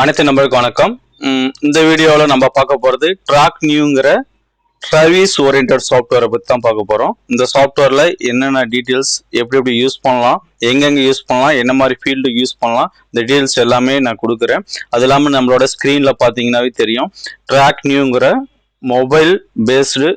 அனைத்து நம்பருக்கு வணக்கம். இந்த வீடியோவில் நம்ம பார்க்க போகிறது ட்ராக் நியூங்கிற சர்வீஸ் ஓரியன்ட் சாஃப்ட்வேரை பற்றி தான் பார்க்க போகிறோம். இந்த சாஃப்ட்வேரில் என்னென்ன டீட்டெயில்ஸ் எப்படி எப்படி யூஸ் பண்ணலாம், எங்கெங்கே யூஸ் பண்ணலாம், என்ன மாதிரி ஃபீல்டு யூஸ் பண்ணலாம், இந்த டீட்டெயில்ஸ் எல்லாமே நான் கொடுக்குறேன். அது இல்லாமல் நம்மளோட ஸ்க்ரீனில் பார்த்தீங்கன்னாவே தெரியும், ட்ராக் நியூங்கிற mobile based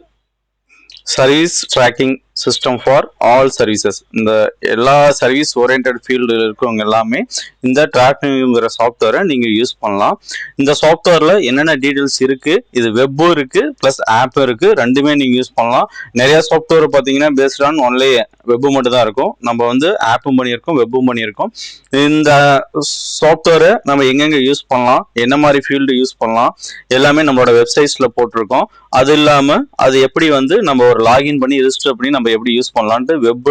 service tracking system for all services. இந்த எல்லா சர்வீஸ் ஓரியன்ட் ஃபீல்டில் இருக்கிறவங்க எல்லாமே இந்த ட்ராக்கிங்கிற சாஃப்ட்வேரை நீங்கள் யூஸ் பண்ணலாம். இந்த சாஃப்ட்வேரில் என்னென்ன டீட்டெயில்ஸ் இருக்குது, இது வெப்பும் இருக்குது ப்ளஸ் ஆப்பும் இருக்குது, ரெண்டுமே நீங்கள் யூஸ் பண்ணலாம். நிறைய சாஃப்ட்வேர் பார்த்தீங்கன்னா பேஸ்ட் ஆன் ஒன்லி வெப்பு மட்டும் தான் இருக்கும். நம்ம வந்து ஆப்பும் பண்ணியிருக்கோம், வெப்பும் பண்ணியிருக்கோம். இந்த சாஃப்ட்வேரை நம்ம எங்கெங்கே யூஸ் பண்ணலாம், என்ன மாதிரி ஃபீல்டு யூஸ் பண்ணலாம், எல்லாமே நம்மளோட வெப்சைட்ஸில் போட்டிருக்கோம். அது இல்லாமல் அது எப்படி வந்து நம்ம ஒரு லாகின் பண்ணி ரெஜிஸ்டர் பண்ணி நம்ம எப்படி யூஸ் பண்ணலான்ட்டு வெப்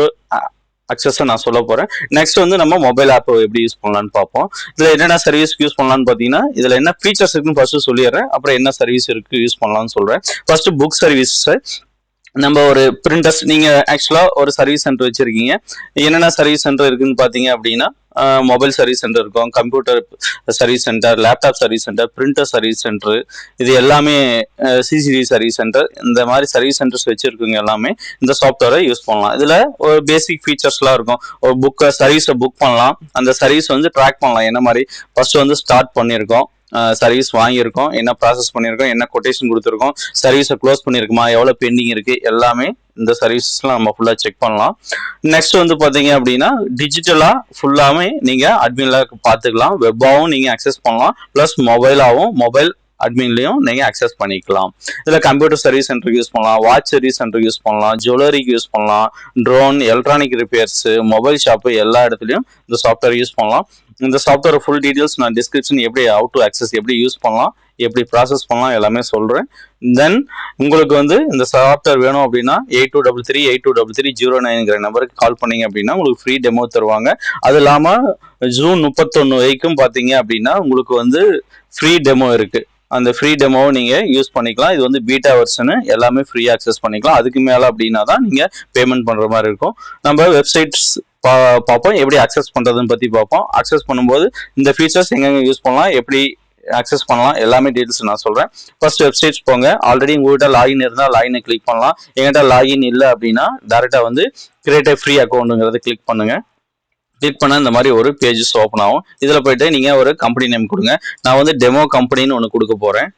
அக்சஸை நான் சொல்ல போறேன். நெக்ஸ்ட் வந்து நம்ம மொபைல் ஆப் எப்படி யூஸ் பண்ணலான்னு பார்ப்போம். இதுல என்னென்ன சர்வீஸ் யூஸ் பண்ணலாம்னு பார்த்தீங்கன்னா, இதுல என்ன ஃபீச்சர்ஸ் இருக்குன்னு ஃபர்ஸ்ட் சொல்லிடுறேன், அப்புறம் என்ன சர்வீஸ் இருக்கு யூஸ் பண்ணலாம்னு சொல்றேன். First book service. நம்ம ஒரு பிரிண்டர்ஸ், நீங்க ஆக்சுவலா ஒரு சர்வீஸ் சென்டர் வச்சிருக்கீங்க. என்னென்ன சர்வீஸ் சென்டர் இருக்குன்னு பாத்தீங்க அப்படின்னா, மொபைல் சர்வீஸ் சென்டர் இருக்கும், computer service centre, laptop service centre, printer service centre, இது எல்லாமே சிசிடிவி சர்வீஸ் சென்டர், இந்த மாதிரி சர்வீஸ் சென்டர்ஸ் வச்சிருக்கவங்க எல்லாமே இந்த சாஃப்ட்வேரை யூஸ் பண்ணலாம். இதுல ஒரு பேசிக் ஃபீச்சர்ஸ்லாம் இருக்கும். ஒரு புக்கை சர்வீஸை புக் பண்ணலாம், அந்த சர்வீஸ் வந்து ட்ராக் பண்ணலாம். என்ன மாதிரி ஃபர்ஸ்ட் வந்து ஸ்டார்ட் பண்ணியிருக்கோம், சர்வீஸ் வாங்கியிருக்கோம், என்ன ப்ராசஸ் பண்ணியிருக்கோம், என்ன கொட்டேஷன் கொடுத்துருக்கோம், சர்வீஸை க்ளோஸ் பண்ணியிருக்குமா, எவ்வளோ பெண்டிங் இருக்கு, எல்லாமே இந்த சர்வீஸ்லாம் நம்ம ஃபுல்லாக செக் பண்ணலாம். நெக்ஸ்ட் வந்து பார்த்தீங்க அப்படின்னா, டிஜிட்டலாக ஃபுல்லாமே நீங்கள் அட்மின்ல பார்த்துக்கலாம், வெப்பாகவும் நீங்கள் அக்சஸ் பண்ணலாம், ப்ளஸ் மொபைல் அட்மின்லையும் நீங்கள் அக்சஸ் பண்ணிக்கலாம். இதில் கம்ப்யூட்டர் சர்வீஸ் சென்டருக்கு யூஸ் பண்ணலாம், வாட்ச் சர்வீஸ் சென்டருக்கு யூஸ் பண்ணலாம், ஜுவல்லரிக்கு யூஸ் பண்ணலாம், ட்ரோன், எலக்ட்ரானிக் ரிப்பேர்ஸு, மொபைல் ஷாப்பு, எல்லா இடத்துலையும் இந்த சாஃப்ட்வேர் யூஸ் பண்ணலாம். இந்த சாஃப்ட்வேர் ஃபுல் டீடைல்ஸ் நான் டிஸ்கிரிப்ஷன் எப்படி ஹவு டு அக்சஸ், எப்படி யூஸ் பண்ணலாம், எப்படி ப்ராசஸ் பண்ணலாம் எல்லாமே சொல்கிறேன். தென் உங்களுக்கு வந்து இந்த சாஃப்ட்வேர் வேணும் அப்படின்னா 8233 நம்பருக்கு கால் பண்ணீங்க அப்படின்னா உங்களுக்கு ஃப்ரீ டெமோ தருவாங்க. அது இல்லாமல் ஜூன் 31 வரைக்கும் பார்த்தீங்க அப்படின்னா உங்களுக்கு வந்து ஃப்ரீ டெமோ இருக்குது. அந்த ஃப்ரீ டெமோவை நீங்கள் யூஸ் பண்ணிக்கலாம். இது வந்து பீட்டா வெர்ஷனு, எல்லாமே ஃப்ரீயாக அக்சஸ் பண்ணிக்கலாம். அதுக்கு மேலே அப்படின்னா தான் நீங்கள் பேமெண்ட் பண்ணுற மாதிரி இருக்கும். நம்ம வெப்சைட்ஸ் பார்ப்போம், எப்படி அக்சஸ் பண்ணுறதுன்னு பற்றி பார்ப்போம். அக்சஸ் பண்ணும்போது இந்த ஃபீச்சர்ஸ் எங்கெங்கே யூஸ் பண்ணலாம், எப்படி அக்சஸ் பண்ணலாம், எல்லாமே டீட்டெயில்ஸ் நான் சொல்கிறேன். ஃபர்ஸ்ட் வெப்சைட்ஸ் போங்க. ஆல்ரெடி உங்கள்கிட்ட லாகின் இருந்தால் லாகினை கிளிக் பண்ணலாம். எங்கிட்ட லாகின் இல்லை அப்படின்னா டேரெக்டாக வந்து கிரியேட் ஃப்ரீ அக்கௌண்ட்டுங்கிறத கிளிக் பண்ணுங்கள். கிளிக் பண்ண இந்த மாதிரி ஒரு பேஜஸ் ஓப்பன் ஆகும். இதில் போயிட்டு நீங்கள் ஒரு கம்பெனி நேம் கொடுங்க. நான் வந்து டெமோ கம்பெனின்னு ஒன்று கொடுக்க போகிறேன்.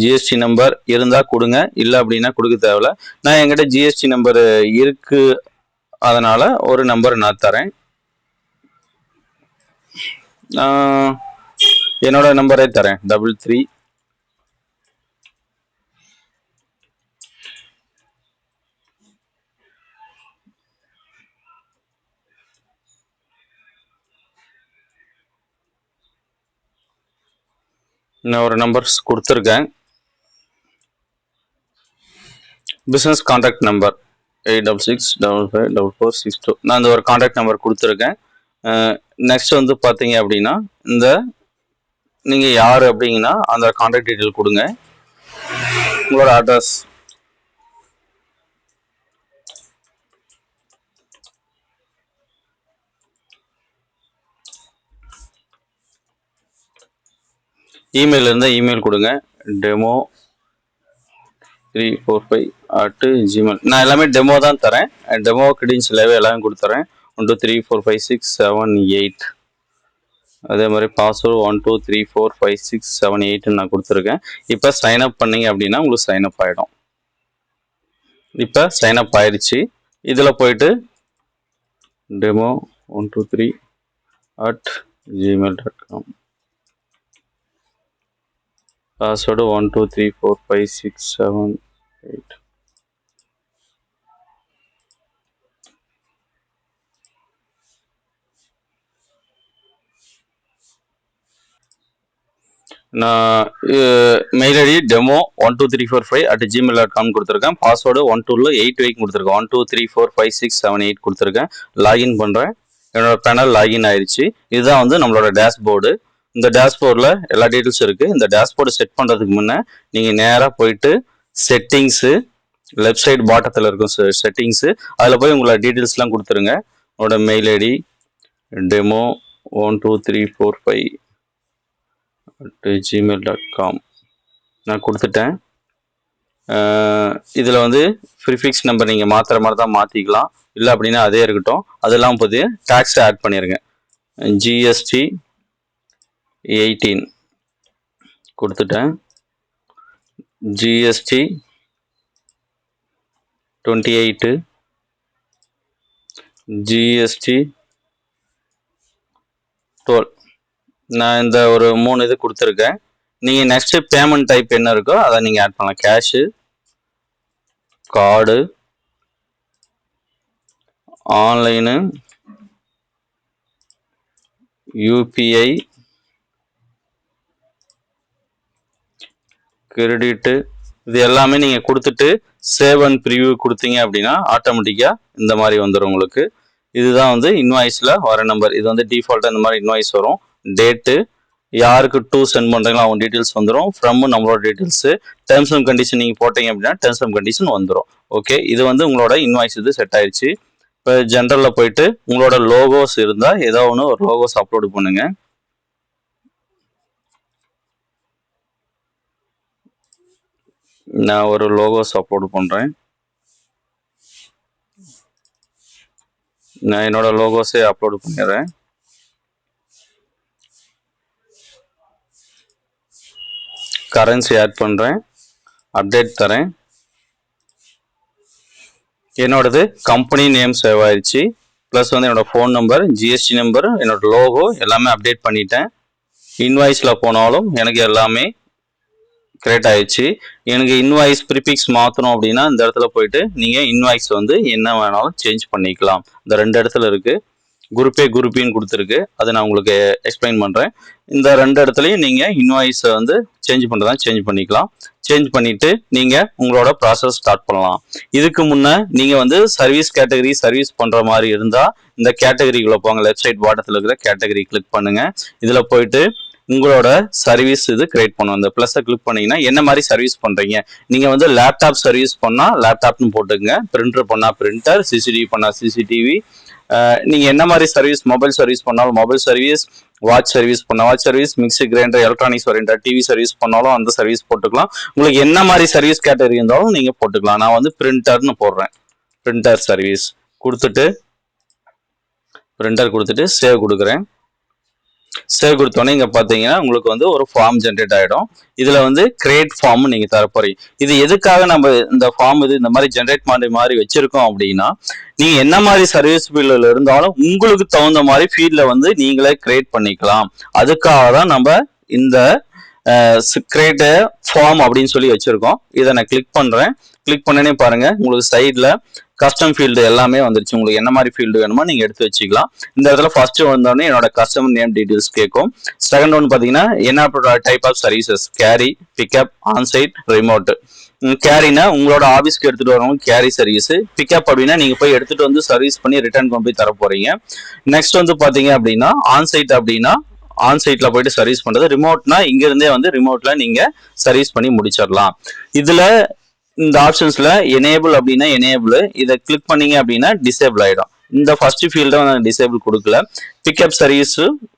ஜிஎஸ்டி நம்பர் இருந்தால் கொடுங்க, இல்லை அப்படின்னா கொடுக்க தேவையில்ல. நான் என்கிட்ட ஜிஎஸ்டி நம்பர் இருக்கு, அதனால ஒரு நம்பர் நான் தரேன். என்னோட நம்பரே தரேன், 33. நான் ஒரு நம்பர்ஸ் கொடுத்துருக்கேன். Business contact number 8665554462. நான் இந்த ஒரு கான்டாக்ட் நம்பர் கொடுத்துருக்கேன். நெக்ஸ்ட் வந்து பார்த்தீங்க அப்படின்னா, இந்த நீங்கள் யார் அப்படிங்கன்னா அந்த கான்டாக்ட் டீட்டெயில் கொடுங்க. உங்களோட அட்ரஸ், இமெயில் இருந்தால் இமெயில் கொடுங்க. demo345@gmail. நான் எல்லாமே டெமோ தான் தரேன். டெமோ கிரெடென்ஷியலாகவே எல்லாமே கொடுத்துறேன். 1 2 3 4 5 6 7 8. அதே மாதிரி பாஸ்வேர்டு 1 2 3 4 5 6 7 8 நான் கொடுத்துருக்கேன். இப்போ சைன் அப் பண்ணீங்க அப்படின்னா உங்களுக்கு சைன் அப் ஆகிடும். இப்போ சைன் அப் ஆயிடுச்சு. இதில் போயிட்டு demo123@gmail.com, பாஸ்வேர்டு 1 2 3 4 5 6 7 8. நான் மெயில் ஐடி demo12345@gmail.com கொடுத்துருக்கேன். பாஸ்வேர்டு 1 2 8 வரைக்கும் கொடுத்துருக்கேன். 1 2 3 4 5 6 7 8 கொடுத்துருக்கேன். லாகின் பண்ணுறேன். என்னோட பேனல் லாகின் ஆயிடுச்சு. இதுதான் வந்து நம்மளோட டேஷ்போர்டு. இந்த டேஷ்போர்டில் எல்லா டீட்டெயில்ஸ் இருக்குது. இந்த டேஷ்போர்டு செட் பண்ணுறதுக்கு முன்னே நீங்கள் நேராக போயிட்டு செட்டிங்ஸு, லெஃப்ட் சைடு பாட்டத்தில் இருக்கும் செட்டிங்ஸு, அதில் போய் உங்களோட டீட்டெயில்ஸ்லாம் கொடுத்துருங்க. உங்களோட மெயில் ஐடி demo12345 gmail.com நான் கொடுத்துட்டேன். இதில் வந்து ப்ரிஃபிக்ஸ் நம்பர் நீங்கள் மாற்றுற மாதிரி தான் மாற்றிக்கலாம், இல்லை அப்படின்னா அதே இருக்கட்டும். அதெல்லாம் போது டேக்ஸை ஆட் பண்ணிடுங்க. ஜிஎஸ்டி 18 கொடுத்துட்டேன். GST 28, GST 12. நான் இந்த ஒரு 3 இது கொடுத்துருக்கேன். நீங்கள் நெக்ஸ்ட் பேமெண்ட் டைப் என்ன இருக்கோ அதை நீங்கள் ஆட் பண்ணலாம். Cash, card, online, UPI, credit, இது எல்லாமே நீங்கள் கொடுத்துட்டு சேவ் அண்ட் ப்ரிவியூ கொடுத்தீங்க அப்படின்னா ஆட்டோமேட்டிக்காக இந்த மாதிரி வந்துடும் உங்களுக்கு. இதுதான் வந்து இன்வாய்ஸில் வர நம்பர். இது வந்து டிஃபால்ட்டாக இந்த மாதிரி இன்வாய்ஸ் வரும். டேட்டு, யாருக்கு டூ சென்ட் பண்ணுறீங்களோ அவங்க டீட்டெயில்ஸ் வந்துடும். ஃப்ரம் நம்மளோட டீட்டெயில்ஸு, டேர்ம்ஸ் அண்ட் கண்டிஷன் நீங்கள் போட்டீங்க அப்படின்னா டேர்ம்ஸ் அண்ட் கண்டிஷன் வந்துடும். ஓகே, இது வந்து உங்களோட இன்வாய்ஸ் இது செட் ஆயிடுச்சு. இப்போ ஜென்ரலில் போயிட்டு உங்களோட லோகோஸ் இருந்தால் ஏதோ ஒன்று ஒரு லோகோஸ் அப்லோடு பண்ணுங்க. நான் ஒரு லோகோஸ் அப்லோடு பண்ணுறேன். நான் என்னோட லோகோஸே அப்லோடு பண்ணிடுறேன். கரன்சி ஆட் பண்ணுறேன், அப்டேட் தரேன். என்னோடது கம்பெனி நேம் சேவ் ஆயிடுச்சு. ப்ளஸ் வந்து என்னோட ஃபோன் நம்பர், ஜிஎஸ்டி நம்பர், என்னோட லோகோ எல்லாமே அப்டேட் பண்ணிட்டேன். இன்வாய்ஸில் போனாலும் எனக்கு எல்லாமே கிரியேட் ஆயிடுச்சு. எனக்கு இன்வாய்ஸ் ப்ரிஃபிக்ஸ் மாற்றணும் அப்படின்னா இந்த இடத்துல போயிட்டு நீங்கள் இன்வாய்ஸ் வந்து என்ன வேணாலும் சேஞ்ச் பண்ணிக்கலாம். இந்த 2 இடத்துல இருக்குது. குரூப் ஏ குரூப் பின்னு கொடுத்துருக்கு, அதை நான் உங்களுக்கு எக்ஸ்பிளைன் பண்ணுறேன். இந்த 2 இடத்துலையும் நீங்கள் இன்வாய்ஸை வந்து சேஞ்ச் பண்ணுறதா சேஞ்ச் பண்ணிக்கலாம். சேஞ்ச் பண்ணிவிட்டு நீங்கள் உங்களோட ப்ராசஸ் ஸ்டார்ட் பண்ணலாம். இதுக்கு முன்னே நீங்கள் வந்து சர்வீஸ் கேட்டகரி சர்வீஸ் பண்ணுற மாதிரி இருந்தால் இந்த கேட்டகரிக்குள்ளே போங்க. லெஃப்ட் சைட் பாட்டத்தில் இருக்கிற கேட்டகரி கிளிக் பண்ணுங்கள். இதில் போயிட்டு உங்களோட சர்வீஸ் இது கிரியேட் பண்ணுவோம். இந்த ப்ளஸ்ஸை கிளிக் பண்ணீங்கன்னா என்ன மாதிரி சர்வீஸ் பண்ணுறீங்க. நீங்கள் வந்து லேப்டாப் சர்வீஸ் பண்ணால் லேப்டாப்னு போட்டுக்கங்க, பிரிண்டர் பண்ணால் பிரிண்டர், சிசிடிவி பண்ணால் சிசிடிவி, நீங்கள் என்ன மாதிரி சர்வீஸ் மொபைல் சர்வீஸ் பண்ணாலும் மொபைல் சர்வீஸ், வாட்ச் சர்வீஸ் பண்ணால் watch service, mixie grinder electronics oriented TV service பண்ணாலும் அந்த சர்வீஸ் போட்டுக்கலாம். உங்களுக்கு என்ன மாதிரி சர்வீஸ் கேட்டகரி இருந்தாலும் நீங்கள் போட்டுக்கலாம். நான் வந்து பிரிண்டர்னு போடுறேன். பிரிண்டர் சர்வீஸ் கொடுத்துட்டு பிரிண்டர் கொடுத்துட்டு சேவ் கொடுக்குறேன். சேவ் கொடுத்தோன்னே இங்கே பார்த்தீங்கன்னா உங்களுக்கு வந்து ஒரு ஃபார்ம் ஜென்ரேட் ஆகிடும். இதில் வந்து கிரியேட் ஃபார்ம் நீங்கள் தரப்போறீங்க. இது எதுக்காக நம்ம இந்த ஃபார்ம் இது இந்த மாதிரி ஜென்ரேட் மாதிரி வச்சிருக்கோம் அப்படின்னா, நீங்கள் என்ன மாதிரி சர்வீஸ் ஃபீல்டில் இருந்தாலும் உங்களுக்கு தகுந்த மாதிரி ஃபீல்டில் வந்து நீங்களே கிரியேட் பண்ணிக்கலாம். அதுக்காக தான் நம்ம இந்த கிரியேட் ஃபார்ம் அப்படின்னு சொல்லி வச்சிருக்கோம். இதை நான் கிளிக் பண்ணுறேன். கிளிக் பண்ணனே பாருங்க உங்களுக்கு சைடில் கஸ்டம் ஃபீல்டு எல்லாமே வந்துருச்சு. உங்களுக்கு என்ன மாதிரி ஃபீல்டு வேணுமோ நீங்கள் எடுத்து வச்சுக்கலாம். இந்த இடத்துல ஃபர்ஸ்ட் வந்தோடனே என்னோட கஸ்டமர் நேம் டீடைல்ஸ் கேட்கும். செகண்ட் ஒன்று பார்த்தீங்கன்னா என்ன type of services, carry, pickup, onsite, remote. கேரினா உங்களோட ஆஃபீஸ்க்கு எடுத்துகிட்டு வரவங்க கேரி சர்வீஸ். பிக்கப் அப்படின்னா நீங்கள் போய் எடுத்துகிட்டு வந்து சர்வீஸ் பண்ணி ரிட்டர்ன் கொண்டு போய் தர போகிறீங்க. நெக்ஸ்ட் வந்து பார்த்தீங்க அப்படின்னா ஆன்சைட் அப்படின்னா ஆன்சைட்டில் போயிட்டு சர்வீஸ் பண்ணுறது. ரிமோட்னா இங்கேருந்தே வந்து ரிமோட்டில் நீங்கள் சர்வீஸ் பண்ணி முடிச்சிடலாம். இதில் இந்த ஆப்ஷன்ஸ்ல எனேபிள் அப்படின்னா எனேபிள், இதை கிளிக் பண்ணீங்க அப்படின்னா டிசேபிள் ஆயிடும். இந்த ஃபர்ஸ்ட் ஃபீல்டை நான் டிசேபிள் கொடுக்கல. பிக்கப் சர்வீஸ்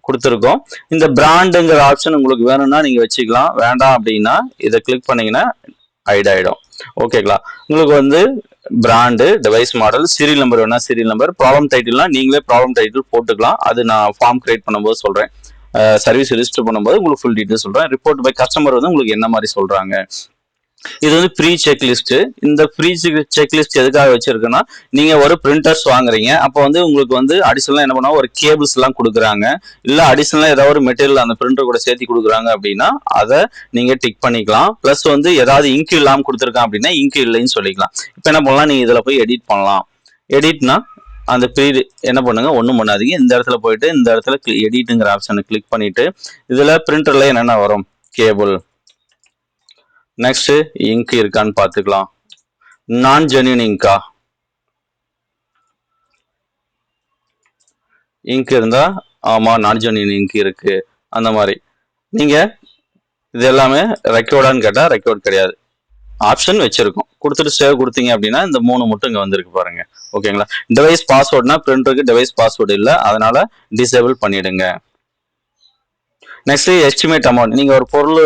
கொடுத்துருக்கோம். இந்த பிராண்டுங்கிற ஆப்ஷன் உங்களுக்கு வேணும்னா நீங்க வச்சுக்கலாம், வேண்டாம் அப்படின்னா இதை கிளிக் பண்ணீங்கன்னா ஹைட் ஆயிடும். ஓகேங்களா, உங்களுக்கு வந்து brand, device model, serial number வேணா சீரியல் நம்பர், ப்ராப்ளம் டைட்டில்னா நீங்களே ப்ராப்ளம் டைட்டில் போட்டுக்கலாம். அது நான் ஃபார்ம் கிரியேட் பண்ணும்போது சொல்றேன். சர்வீஸ் ரிஜிஸ்டர் பண்ணும்போது உங்களுக்கு ஃபுல் டீட்டெயில் சொல்றேன். ரிப்போர்ட் பை கஸ்டமர் வந்து உங்களுக்கு என்ன மாதிரி சொல்றாங்க. இது வந்து ப்ரீ செக்லிஸ்ட். இந்த ப்ரீ செக்லிஸ்ட் எதுக்காக வச்சிருக்குன்னா, நீங்க ஒரு பிரிண்டர்ஸ் வாங்குறீங்க, அப்போ வந்து உங்களுக்கு வந்து அடிஷனலா என்ன பண்ணுவாங்க, ஒரு கேபிள்ஸ் எல்லாம் கொடுக்குறாங்க, இல்ல அடிஷனலா ஏதாவது ஒரு மெட்டீரியல் அந்த பிரிண்டர் கூட சேர்த்து கொடுக்குறாங்க அப்படின்னா அதை நீங்க டிக் பண்ணிக்கலாம். பிளஸ் வந்து ஏதாவது இங்க் இல்லாம கொடுத்துருக்கான் அப்படின்னா இங்க் இல்லைன்னு சொல்லிக்கலாம். இப்போ என்ன பண்ணலாம், நீங்க இதுல போய் எடிட் பண்ணலாம். எடிட்னா அந்த ப்ரீ என்ன பண்ணுங்க, ஒன்றும் பண்ணாதீங்க. இந்த இடத்துல போயிட்டு இந்த இடத்துல எடிட்டுங்கிற ஆப்ஷனை கிளிக் பண்ணிட்டு இதுல பிரிண்டர்ல என்னென்ன வரும், கேபிள், நெக்ஸ்ட் இங்க் இருக்கான்னு பார்த்துக்கலாம். நான் ஜென்யூன் இங்கா, இங்க் இருந்தா ஆமா நான் ஜென்யூன் இங்க் இருக்கு. அந்த மாதிரி நீங்க இது எல்லாமே ரெக்கார்டான்னு கேட்டா ரெக்கார்ட் கிடையாது, ஆப்ஷன் வச்சிருக்கோம். கொடுத்துட்டு சேவ் கொடுத்தீங்க அப்படின்னா இந்த 3 மட்டும் இங்க வந்திருக்கு பாருங்க. ஓகேங்களா, டிவைஸ் பாஸ்வேர்ட்னா பிரிண்டருக்கு டிவைஸ் பாஸ்வேர்டு இல்லை, அதனால டிசேபிள் பண்ணிடுங்க. Next estimate amount. நீங்க ஒரு பொருள்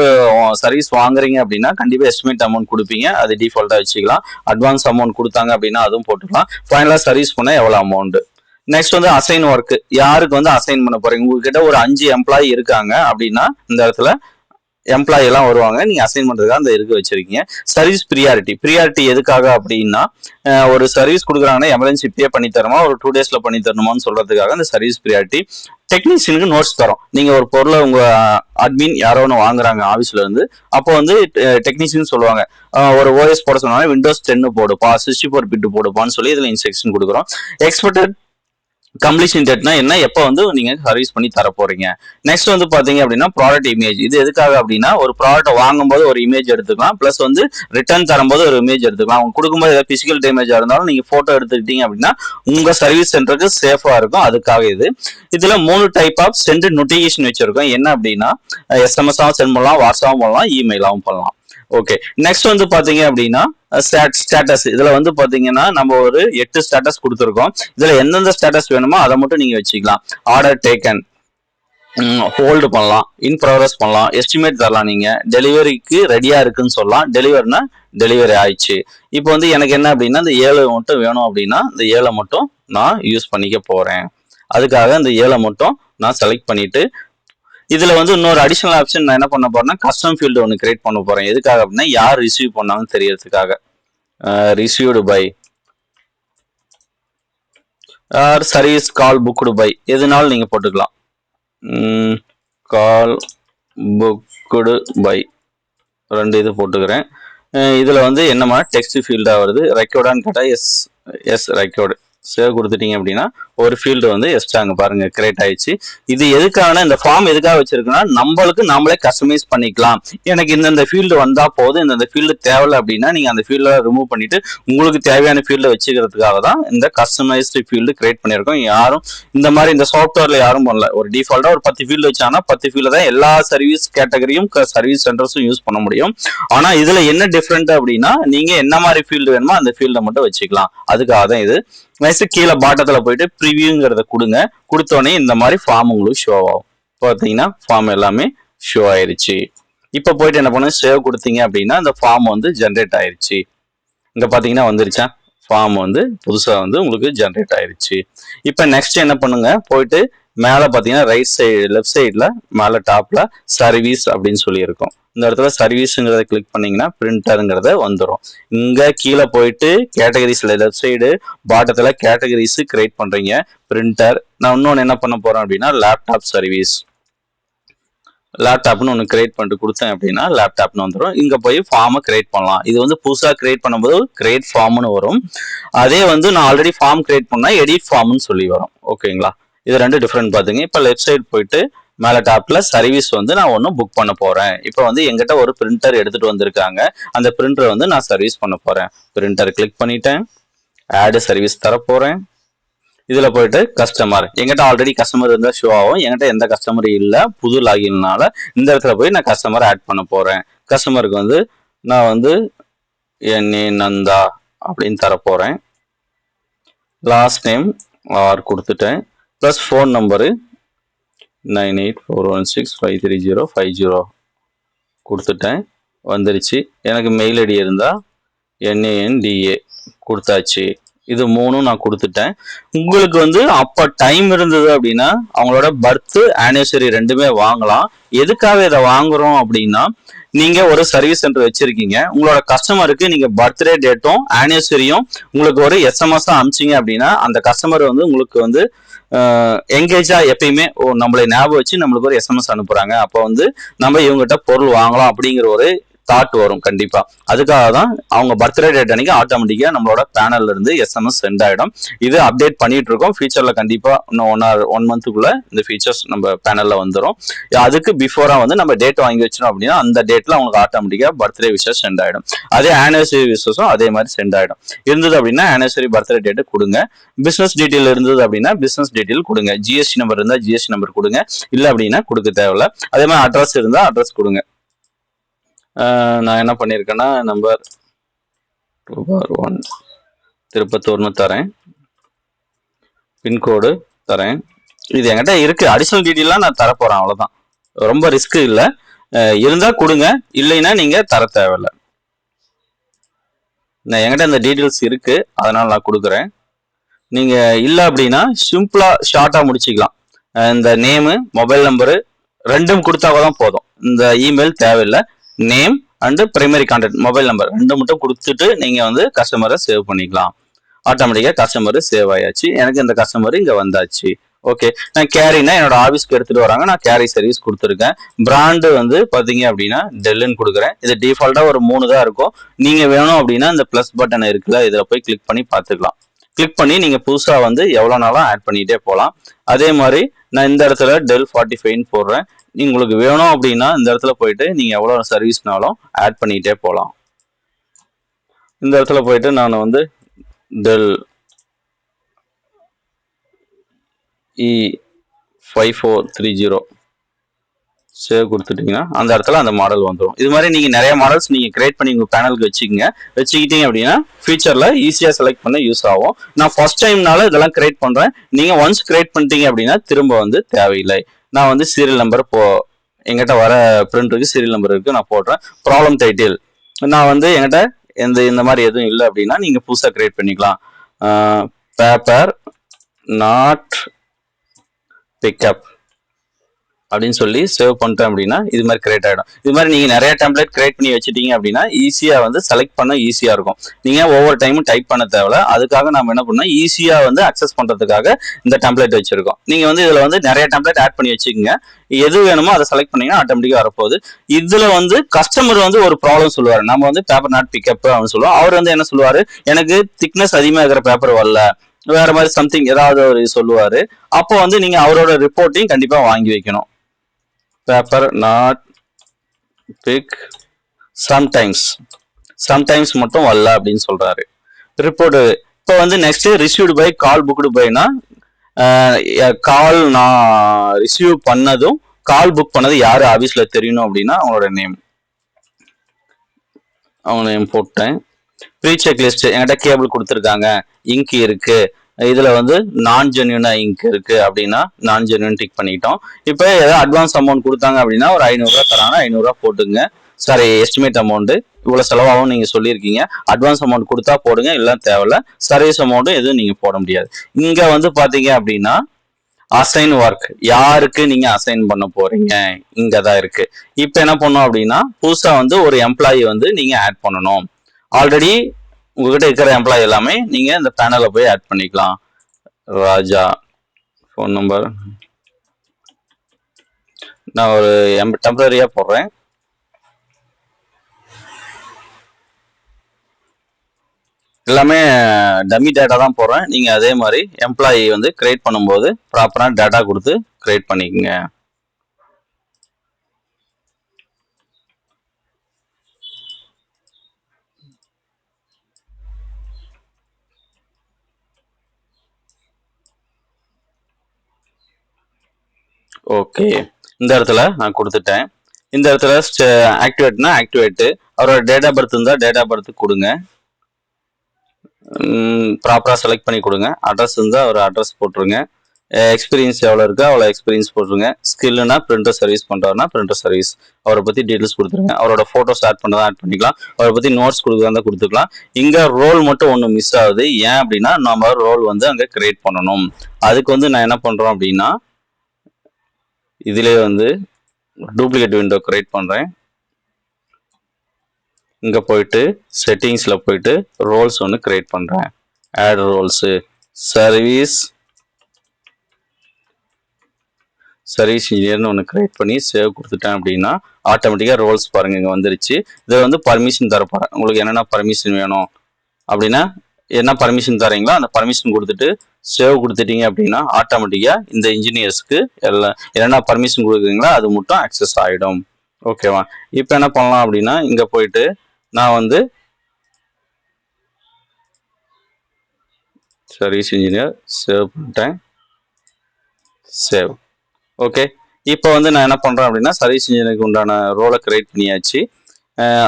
சர்வீஸ் வாங்குறீங்க அப்படின்னா கண்டிப்பா எஸ்டிமேட் அமௌண்ட் கொடுப்பீங்க, அது டிஃபால்ட்டா வச்சுக்கலாம். அட்வான்ஸ் அமௌண்ட் கொடுத்தாங்க அப்படின்னா அதுவும் போட்டுக்கலாம். ஃபைனலா சர்வீஸ் பண்ண எவ்வளவு அமௌண்ட். நெக்ஸ்ட் வந்து அசைன் ஒர்க். யாருக்கு வந்து அசைன் பண்ண போறீங்க? உங்ககிட்ட ஒரு 5 எம்ப்ளாயி இருக்காங்க அப்படின்னா இந்த இடத்துல எம்ப்ளாயி எல்லாம் வருவாங்க, நீங்க அசைன் பண்றதுக்காக அந்த இருக்கு வச்சிருக்கீங்க. சர்வீஸ் ப்ரியாரிட்டி எதுக்காக அப்படின்னா ஒரு சர்வீஸ் கொடுக்குறாங்கன்னா எமர்ஜென்சி பே பண்ணி தரமா ஒரு 2 daysல பண்ணி தரணுமான்னு சொல்றதுக்காக அந்த சர்வீஸ் ப்ரியாரிட்டி. டெக்னீஷியனுக்கு நோட்ஸ் தரோம். நீங்க ஒரு பொருளை உங்க அட்மின் யாரோ ஒன்று வாங்குறாங்க ஆஃபீஸ்ல இருந்து, அப்போ வந்து டெக்னீஷியன் சொல்லுவாங்க ஒரு ஓஎஸ் போட சொன்னாங்க, விண்டோஸ் 10 போடுப்பா, 64 பிட் போடுப்பான்னு சொல்லி இதுல இன்ஸ்ட்ரக்ஷன் கொடுக்குறோம். எக்ஸ்பெக்டட் கம்ப்ளீஷன் டேட்னா என்ன, எப்போ வந்து நீங்க சர்வீஸ் பண்ணி தர போறீங்க. நெக்ஸ்ட் வந்து பாத்தீங்க அப்படின்னா ப்ராடக்ட் இமேஜ். இது எதுக்காக அப்படின்னா ஒரு ப்ராடக்ட் வாங்கும்போது ஒரு இமேஜ் எடுத்துக்கலாம், பிளஸ் வந்து ரிட்டர்ன் தரும்போது ஒரு இமேஜ் எடுத்துக்கலாம். அவங்க கொடுக்கும்போது ஏதாவது பிசிக்கல் டேமேஜா இருந்தாலும் நீங்க போட்டோ எடுத்துக்கிட்டீங்க அப்படின்னா உங்க சர்வீஸ் சென்டருக்கு சேஃபா இருக்கும், அதுக்காக இது. இதுல 3 டைப் ஆஃப் சென்ட் நோட்டிபிகேஷன் வச்சிருக்கோம். என்ன அப்படின்னா எஸ்எம்எஸ் சென்ட் பண்ணலாம், வாட்ஸ்அப் பண்ணலாம், இமெயிலாவும் பண்ணலாம். ஓகே, நெக்ஸ்ட் வந்து பாத்தீங்க அப்படின்னா ஸ்டேட்டஸ். இதுல வந்து பாத்தீங்கன்னா நம்ம ஒரு 8 ஸ்டேட்டஸ் கொடுத்துருக்கோம். இதுல எந்தெந்த ஸ்டேட்டஸ் வேணுமோ அதை மட்டும் நீங்க வச்சுக்கலாம். ஆர்டர் டேக்கன், ஹோல்டு பண்ணலாம், இன் ப்ரோக்ரஸ் பண்ணலாம், எஸ்டிமேட் தரலாம், நீங்க டெலிவரிக்கு ரெடியா இருக்குன்னு சொல்லலாம். டெலிவரினா டெலிவரி ஆயிடுச்சு. இப்போ வந்து எனக்கு என்ன அப்படின்னா இந்த 7 மட்டும் வேணும் அப்படின்னா இந்த 7 மட்டும் நான் யூஸ் பண்ணிக்க போறேன். அதுக்காக இந்த 7 மட்டும் நான் செலக்ட் பண்ணிட்டு இதுல வந்து இன்னொரு அடிஷனல் ஆப்ஷன் நான் என்ன பண்ண போறேன்னா கஸ்டம் ஃபீல்டு ஒன்று கிரியேட் பண்ண போறேன். எதுக்காக அப்படின்னா யார் ரிசீவ் பண்ணாங்கன்னு தெரியறதுக்காக. Received by or service call booked by எதுனாலும் நீங்க போட்டுக்கலாம். கால் புக்டு பை 2 இது போட்டுக்கிறேன். இதுல வந்து என்னமா டெக்ஸ்ட் ஃபீல்டா வருது. ரெக்கார்டான்னு கேட்டா எஸ் ரெக்கார்டு. சேவ் கொடுத்துட்டீங்க அப்படின்னா ஒரு ஃபீல்டு வந்து எக்ஸ்ட்ரா அங்கே பாருங்க கிரியேட் ஆயிடுச்சு. இது எதுக்கான இந்த ஃபார்ம் எதுக்காக வச்சிருக்குன்னா நம்மளுக்கு நாமளே கஸ்டமைஸ் பண்ணிக்கலாம். எனக்கு இந்த ஃபீல்டு வந்தா போதும், இந்த ஃபீல்டு தேவையில்லை அப்படின்னா நீங்க அந்த ஃபீல்டை ரிமூவ் பண்ணிட்டு உங்களுக்கு தேவையான ஃபீல்டை வச்சுக்கிறதுக்காக தான் இந்த கஸ்டமைஸ்டு ஃபீல்டு கிரியேட் பண்ணியிருக்கோம். யாரும் இந்த மாதிரி இந்த சாஃப்ட்வேர்ல யாரும் பண்ணல. ஒரு டிஃபால்ட்டா ஒரு 10 ஃபீல்டு வச்சாங்கன்னா 10 ஃபீல்டு தான் எல்லா சர்வீஸ் கேட்டகரியும் சர்வீஸ் சென்டர்ஸும் யூஸ் பண்ண முடியும். ஆனா இதுல என்ன டிஃப்ரெண்ட் அப்படின்னா நீங்க என்ன மாதிரி ஃபீல்டு வேணுமோ அந்த ஃபீல்டை மட்டும் வச்சுக்கலாம். அதுக்காக தான் இது. நெக்ஸ்ட் கீழே பாட்டத்துல போயிட்டு ப்ரிவியூங்கிறத கொடுங்க. கொடுத்தோடனே இந்த மாதிரி ஃபார்ம் உங்களுக்கு ஷோ ஆகும். பார்த்தீங்கன்னா ஃபார்ம் எல்லாமே ஷோ ஆயிருச்சு. இப்போ போயிட்டு என்ன பண்ணுங்க, சேவ் கொடுத்தீங்க அப்படின்னா இந்த ஃபார்ம் வந்து ஜென்ரேட் ஆயிருச்சு. இங்க பாத்தீங்கன்னா வந்துருச்சா, ஃபார்ம் வந்து புதுசா வந்து உங்களுக்கு ஜென்ரேட் ஆயிருச்சு. இப்போ நெக்ஸ்ட் என்ன பண்ணுங்க, போயிட்டு மேலே பார்த்தீங்கன்னா ரைட் சைடு லெஃப்ட் சைடில் மேலே டாப்ல சர்வீஸ் அப்படின்னு சொல்லி இருக்கும். இந்த இடத்துல சர்வீஸுங்கிறத கிளிக் பண்ணீங்கன்னா பிரிண்டருங்கிறத வந்துடும். இங்கே கீழே போயிட்டு கேட்டகரிஸ்ல லெஃப்ட் சைடு பாட்டத்தில் கேட்டகரிஸ் கிரியேட் பண்ணுறீங்க. பிரிண்டர். நான் இன்னொன்று என்ன பண்ண போகிறேன் அப்படின்னா லேப்டாப் சர்வீஸ். லேப்டாப்னு ஒன்று கிரியேட் பண்ணிட்டு கொடுத்தேன் அப்படின்னா லேப்டாப்னு வந்துடும். இங்கே போய் ஃபார்மை கிரியேட் பண்ணலாம். இது வந்து புதுசாக கிரியேட் பண்ணும்போது கிரியேட் ஃபார்ம்னு வரும். அதே வந்து நான் ஆல்ரெடி ஃபார்ம் கிரியேட் பண்ணால் எடிட் ஃபார்ம்னு சொல்லி வரும். ஓகேங்களா, இது 2 டிஃப்ரெண்ட் பார்த்துங்க. இப்போ லெஃப்ட் சைடு போயிட்டு மேலே டாப்ல சர்வீஸ் வந்து நான் ஒன்று புக் பண்ண போறேன். இப்போ வந்து எங்கிட்ட ஒரு பிரிண்டர் எடுத்துட்டு வந்திருக்காங்க. அந்த பிரிண்டரை வந்து நான் சர்வீஸ் பண்ண போறேன். பிரிண்டர் கிளிக் பண்ணிட்டேன். ஆட் சர்வீஸ் தர போறேன். இதுல போயிட்டு கஸ்டமர், எங்கிட்ட ஆல்ரெடி கஸ்டமர் இருந்தா ஷோ ஆகும். என்கிட்ட எந்த கஸ்டமரும் இல்லை, புது லாகின்னால இந்த இடத்துல போய் நான் கஸ்டமர் ஆட் பண்ண போறேன். கஸ்டமருக்கு வந்து நான் வந்து என்ஏ நந்தா அப்படின்னு தர போறேன். லாஸ்ட் நேம் ஆர் கொடுத்துட்டேன். ப்ளஸ் ஃபோன் நம்பரு 9841653050 கொடுத்துட்டேன். வந்துருச்சு. எனக்கு மெயில் ஐடி இருந்தா NANDA கொடுத்தாச்சு. இது 3 நான் கொடுத்துட்டேன். உங்களுக்கு வந்து அப்ப டைம் இருந்தது அப்படின்னா அவங்களோட பர்த் ஆனிவர்சரி 2மே வாங்கலாம். எதுக்காக இதை வாங்குறோம் அப்படின்னா நீங்க ஒரு சர்வீஸ் சென்டர் வச்சிருக்கீங்க, உங்களோட கஸ்டமருக்கு நீங்க பர்த்டே டேட்டும் ஆனிவர்சரியும் உங்களுக்கு ஒரு SMS அனுப்பிச்சிங்க அப்படின்னா அந்த கஸ்டமர் வந்து உங்களுக்கு வந்து எங்கேஜா எப்பயுமே நம்மளை ஞாபகம் வச்சு நம்மளுக்கு ஒரு SMS அனுப்புறாங்க. அப்போ வந்து நம்ம இவங்ககிட்ட பொருள் வாங்கலாம் அப்படிங்கிற ஒரு தாட் வரும் கண்டிப்பா. அதுக்காக தான் அவங்க பர்த்டே டேட் அன்னைக்கு ஆட்டோமேட்டிக்கா நம்மளோட பேனல்ல இருந்து SMS சென்ட் ஆயிடும். இது அப்டேட் பண்ணிட்டு இருக்கோம். ஃபியூச்சர்ல கண்டிப்பா இன்னும் 1 மந்த்துக்குள்ள இந்த ஃபீச்சர்ஸ் நம்ம பேனல்ல வந்துடும். அதுக்கு பிஃபோரா வந்து நம்ம டேட் வாங்கி வச்சிடும் அப்படின்னா அந்த டேட்ல அவங்களுக்கு ஆட்டோமேட்டிக்கா பர்த்டே விஷஸ் சென்ட் ஆயிடும். அதே ஆனிவர்சரி விஷஸும் அதே மாதிரி சென்ட் ஆயிடும். இருந்தது அப்படின்னா ஆனிவர்சரி பர்த்டே டேட் கொடுங்க. பிசினஸ் டீடைல் இருந்தது அப்படின்னா பிசினஸ் டீடைல் கொடுங்க. GST நம்பர் இருந்தா GST நம்பர் கொடுங்க. இல்லை அப்படின்னா கொடுக்க தேவையில்ல. அதே மாதிரி அட்ரஸ் இருந்தா அட்ரஸ் கொடுங்க. நான் என்ன பண்ணியிருக்கேன்னா நம்பர் 2/1 திருப்பத்தூர்னு தரேன். பின்கோடு தரேன். இது என்கிட்ட இருக்கு. அடிஷனல் டீட்டெயிலாம் நான் தரப்போறேன், அவ்வளவுதான். ரொம்ப ரிஸ்க் இல்லை, இருந்தால் கொடுங்க, இல்லைன்னா நீங்கள் தர தேவையில்லை. என்கிட்ட இந்த டீட்டெயில்ஸ் இருக்கு, அதனால நான் கொடுக்குறேன். நீங்கள் இல்லை அப்படின்னா சிம்பிளாக ஷார்ட்டாக முடிச்சிக்கலாம். இந்த நேமு மொபைல் நம்பரு ரெண்டும் கொடுத்தா தான் போதும். இந்த இமெயில் தேவையில்லை. Name and primary contact mobile number ரெண்டு மட்டும் கொடுத்துட்டு நீங்கள் வந்து கஸ்டமரை சேவ் பண்ணிக்கலாம். ஆட்டோமேட்டிக்காக கஸ்டமர் சேவ் ஆயாச்சு. எனக்கு இந்த கஸ்டமர் இங்கே வந்தாச்சு. ஓகே, நான் கேரினா என்னோட ஆஃபீஸ்க்கு எடுத்துகிட்டு வராங்க, நான் கேரி சர்வீஸ் கொடுத்துருக்கேன். பிராண்டு வந்து பார்த்தீங்க அப்படின்னா டெல்லுன்னு கொடுக்குறேன். இது டிஃபால்ட்டாக ஒரு 3 தான் இருக்கும். நீங்கள் வேணும் அப்படின்னா இந்த ப்ளஸ் பட்டன் இருக்குல்ல, இதில் போய் கிளிக் பண்ணி பார்த்துக்கலாம். கிளிக் பண்ணி நீங்கள் புதுசாக வந்து எவ்வளோ நாளாக ஆட் பண்ணிகிட்டே போகலாம். அதே மாதிரி நான் இந்த இடத்துல டெல் 45ன்னு போடுறேன். உங்களுக்கு வேணும் அப்படின்னா இந்த இடத்துல போயிட்டு நீங்கள் எவ்வளோ சர்வீஸ்னாலும் ஆட் பண்ணிகிட்டே போகலாம். இந்த இடத்துல போயிட்டு நான் வந்து டெல் E5430 சேவ் கொடுத்துட்டீங்கன்னா அந்த இடத்துல அந்த மாடல் வந்துடும். இது மாதிரி நீங்கள் நிறைய மாடல்ஸ் நீங்கள் கிரியேட் பண்ணி உங்கள் பேனலுக்கு வச்சுக்கிட்டீங்க அப்படின்னா ஃபியூச்சரில் ஈஸியாக செலக்ட் பண்ண யூஸ் ஆகும். நான் ஃபர்ஸ்ட் டைம்னால இதெல்லாம் கிரியேட் பண்ணுறேன். நீங்கள் ஒன்ஸ் கிரியேட் பண்ணிட்டீங்க அப்படின்னா திரும்ப வந்து தேவையில்லை. நான் வந்து சீரியல் நம்பர் எங்கிட்ட வர பிரிண்டருக்கு சீரியல் நம்பர் இருக்குது, நான் போடுறேன். ப்ராப்ளம் டைட்டில் நான் வந்து என்கிட்ட இந்த மாதிரி எதுவும் இல்லை அப்படின்னா நீங்கள் புதுசாக கிரியேட் பண்ணிக்கலாம். பேப்பர் நாட் பிக்கப் அப்படின்னு சொல்லி சேவ் பண்ணிட்டேன் அப்படின்னா இது மாதிரி கிரியேட் ஆகிடும். இது மாதிரி நீங்கள் நிறைய டெம்ப்ளேட் கிரியேட் பண்ணி வச்சுட்டீங்க அப்படின்னா ஈஸியாக வந்து செலக்ட் பண்ண ஈஸியாக இருக்கும். நீங்கள் ஒவ்வொரு டைமும் டைப் பண்ண தேவையில்ல. அதுக்காக நம்ம என்ன பண்ணோம், ஈஸியாக வந்து அக்சஸ் பண்ணுறதுக்காக இந்த டெம்ப்ளேட் வச்சிருக்கோம். நீங்கள் வந்து இதில் வந்து நிறைய டெம்ப்ளேட் ஆட் பண்ணி வச்சுக்கோங்க. எது வேணுமோ அதை செலக்ட் பண்ணீங்கன்னா ஆட்டோமேட்டிக்காக வரப்போகுது. இதில் வந்து கஸ்டமர் வந்து ஒரு ப்ராப்ளம் சொல்லுவார். நம்ம வந்து பேப்பர் நாட் பிக்கப் அப்படின்னு சொல்லுவோம். அவர் வந்து என்ன சொல்லுவார், எனக்கு திக்னஸ் அதிகமாக இருக்கிற பேப்பர் வரல, வேற மாதிரி சம்திங் ஏதாவது ஒரு சொல்லுவாரு. அப்போ வந்து நீங்க அவரோட ரிப்போர்ட்டையும் கண்டிப்பா வாங்கி வைக்கணும். பேப்பர் நாட் பிக் சம்டைம்ஸ் மட்டும் வரல அப்படின்னு சொல்றாரு. ரிப்போர்ட் இப்போ வந்து next received by call booked பைனா கால் நான் ரிசீவ் பண்ணதும் கால் புக் பண்ணது யாரு ஆபீஸ்ல தெரியணும் அப்படின்னா அவங்க நேம் போட்டேன். ப்ரீ செக் லிஸ்ட் என்கிட்ட கேபிள் கொடுத்துருக்காங்க, இங்க் இருக்கு, இதுல வந்து நான் ஜென்யூனா இங்க் இருக்கு அப்படின்னா நான் ஜென்யூன் டிக் பண்ணிட்டோம். இப்போ ஏதாவது அட்வான்ஸ் அமௌண்ட் கொடுத்தாங்க அப்படின்னா ஒரு 500 ரூபா தராங்க, 500 ரூபா போட்டுங்க. சாரி, எஸ்டிமேட் அமௌண்ட் இவ்வளவு செலவாகும் நீங்க சொல்லியிருக்கீங்க, அட்வான்ஸ் அமௌண்ட் கொடுத்தா போடுங்க, இல்லை தேவையில்ல. சர்வீஸ் அமௌண்ட்டும் எதுவும் நீங்க போட முடியாது. இங்க வந்து பாத்தீங்க அப்படின்னா அசைன் ஒர்க் யாருக்கு நீங்க அசைன் பண்ண போறீங்க இங்கதான் இருக்கு. இப்ப என்ன பண்ணோம் அப்படின்னா புதுசா வந்து ஒரு எம்ப்ளாயி வந்து நீங்க ஆட் பண்ணணும். ஆல்ரெடி உங்ககிட்ட இருக்கிற எம்ப்ளாயி எல்லாமே நீங்க இந்த பேனல்ல போய் ஆட் பண்ணிக்கலாம். ராஜா ஃபோன் நம்பர் நான் ஒரு டெம்பரரியா போடுறேன். எல்லாமே டம்மி டேட்டா தான் போடுறேன். நீங்க அதே மாதிரி எம்ப்ளாயி வந்து கிரியேட் பண்ணும்போது ப்ராப்பரான டேட்டா கொடுத்து கிரியேட் பண்ணிக்கோங்க. ஓகே, இந்த இடத்துல நான் கொடுத்துட்டேன். இந்த இடத்துல ஆக்டிவேட்னா ஆக்டிவேட்டு, அவரோட டேட் ஆஃப் பர்த் இருந்தால் டேட் ஆஃப் பர்த் கொடுங்க, ப்ராப்பராக செலக்ட் பண்ணி கொடுங்க. அட்ரஸ் இருந்தால் ஒரு அட்ரஸ் போட்டுருங்க. எக்ஸ்பீரியன்ஸ் எவ்வளோ இருக்கோ அவ்வளோ எக்ஸ்பீரியன்ஸ் போட்டுருங்க. ஸ்கில்னா பிரிண்டர் சர்வீஸ் பண்ணுறாருன்னா பிரிண்டர் சர்வீஸ் அவரை பற்றி டீட்டெயில்ஸ் கொடுத்துருங்க. அவரோட ஃபோட்டோஸ் ஆட் பண்ணதான் ஆட் பண்ணிக்கலாம். அவரை பற்றி நோட்ஸ் கொடுக்குறதா கொடுத்துக்கலாம். இங்கே ரோல் மட்டும் ஒன்று மிஸ் ஆகுது. ஏன் அப்படின்னா நம்ம ரோல் வந்து அங்கே கிரியேட் பண்ணணும். அதுக்கு வந்து நான் என்ன பண்ணுறோம் அப்படின்னா இதிலே வந்து டூப்ளிகேட் விண்டோ கிரியேட் பண்ணுறேன். இங்கே போயிட்டு செட்டிங்ஸில் போயிட்டு ரோல்ஸ் ஒன்று கிரியேட் பண்ணுறேன். ஆட் ரோல்ஸு சர்வீஸ் இன்ஜினியர்னு ஒன்று கிரியேட் பண்ணி சேவ் கொடுத்துட்டேன் அப்படின்னா ஆட்டோமேட்டிக்காக ரோல்ஸ் பாருங்கள் இங்கே வந்துருச்சு. இதில் வந்து பர்மிஷன் தரப்போகிறேன். உங்களுக்கு என்னென்ன பர்மிஷன் வேணும் அப்படின்னா என்ன பர்மிஷன் தரீங்களோ அந்த பர்மிஷன் கொடுத்துட்டு சேவ் கொடுத்துட்டீங்க அப்படின்னா ஆட்டோமேட்டிக்காக இந்த இன்ஜினியர்ஸ்க்கு என்னென்ன பர்மிஷன் கொடுக்குறீங்களோ அது மட்டும் அக்சஸ் ஆகிடும். ஓகேவா? இப்போ என்ன பண்ணலாம் அப்படின்னா இங்கே போயிட்டு நான் வந்து சர்வீஸ் இன்ஜினியர் சேவ் பண்ணிட்டேன். சேவ். ஓகே, இப்போ வந்து நான் என்ன பண்ணுறேன் அப்படின்னா சர்வீஸ் இன்ஜினியருக்கு உண்டான ரோலை கிரியேட் பண்ணியாச்சு.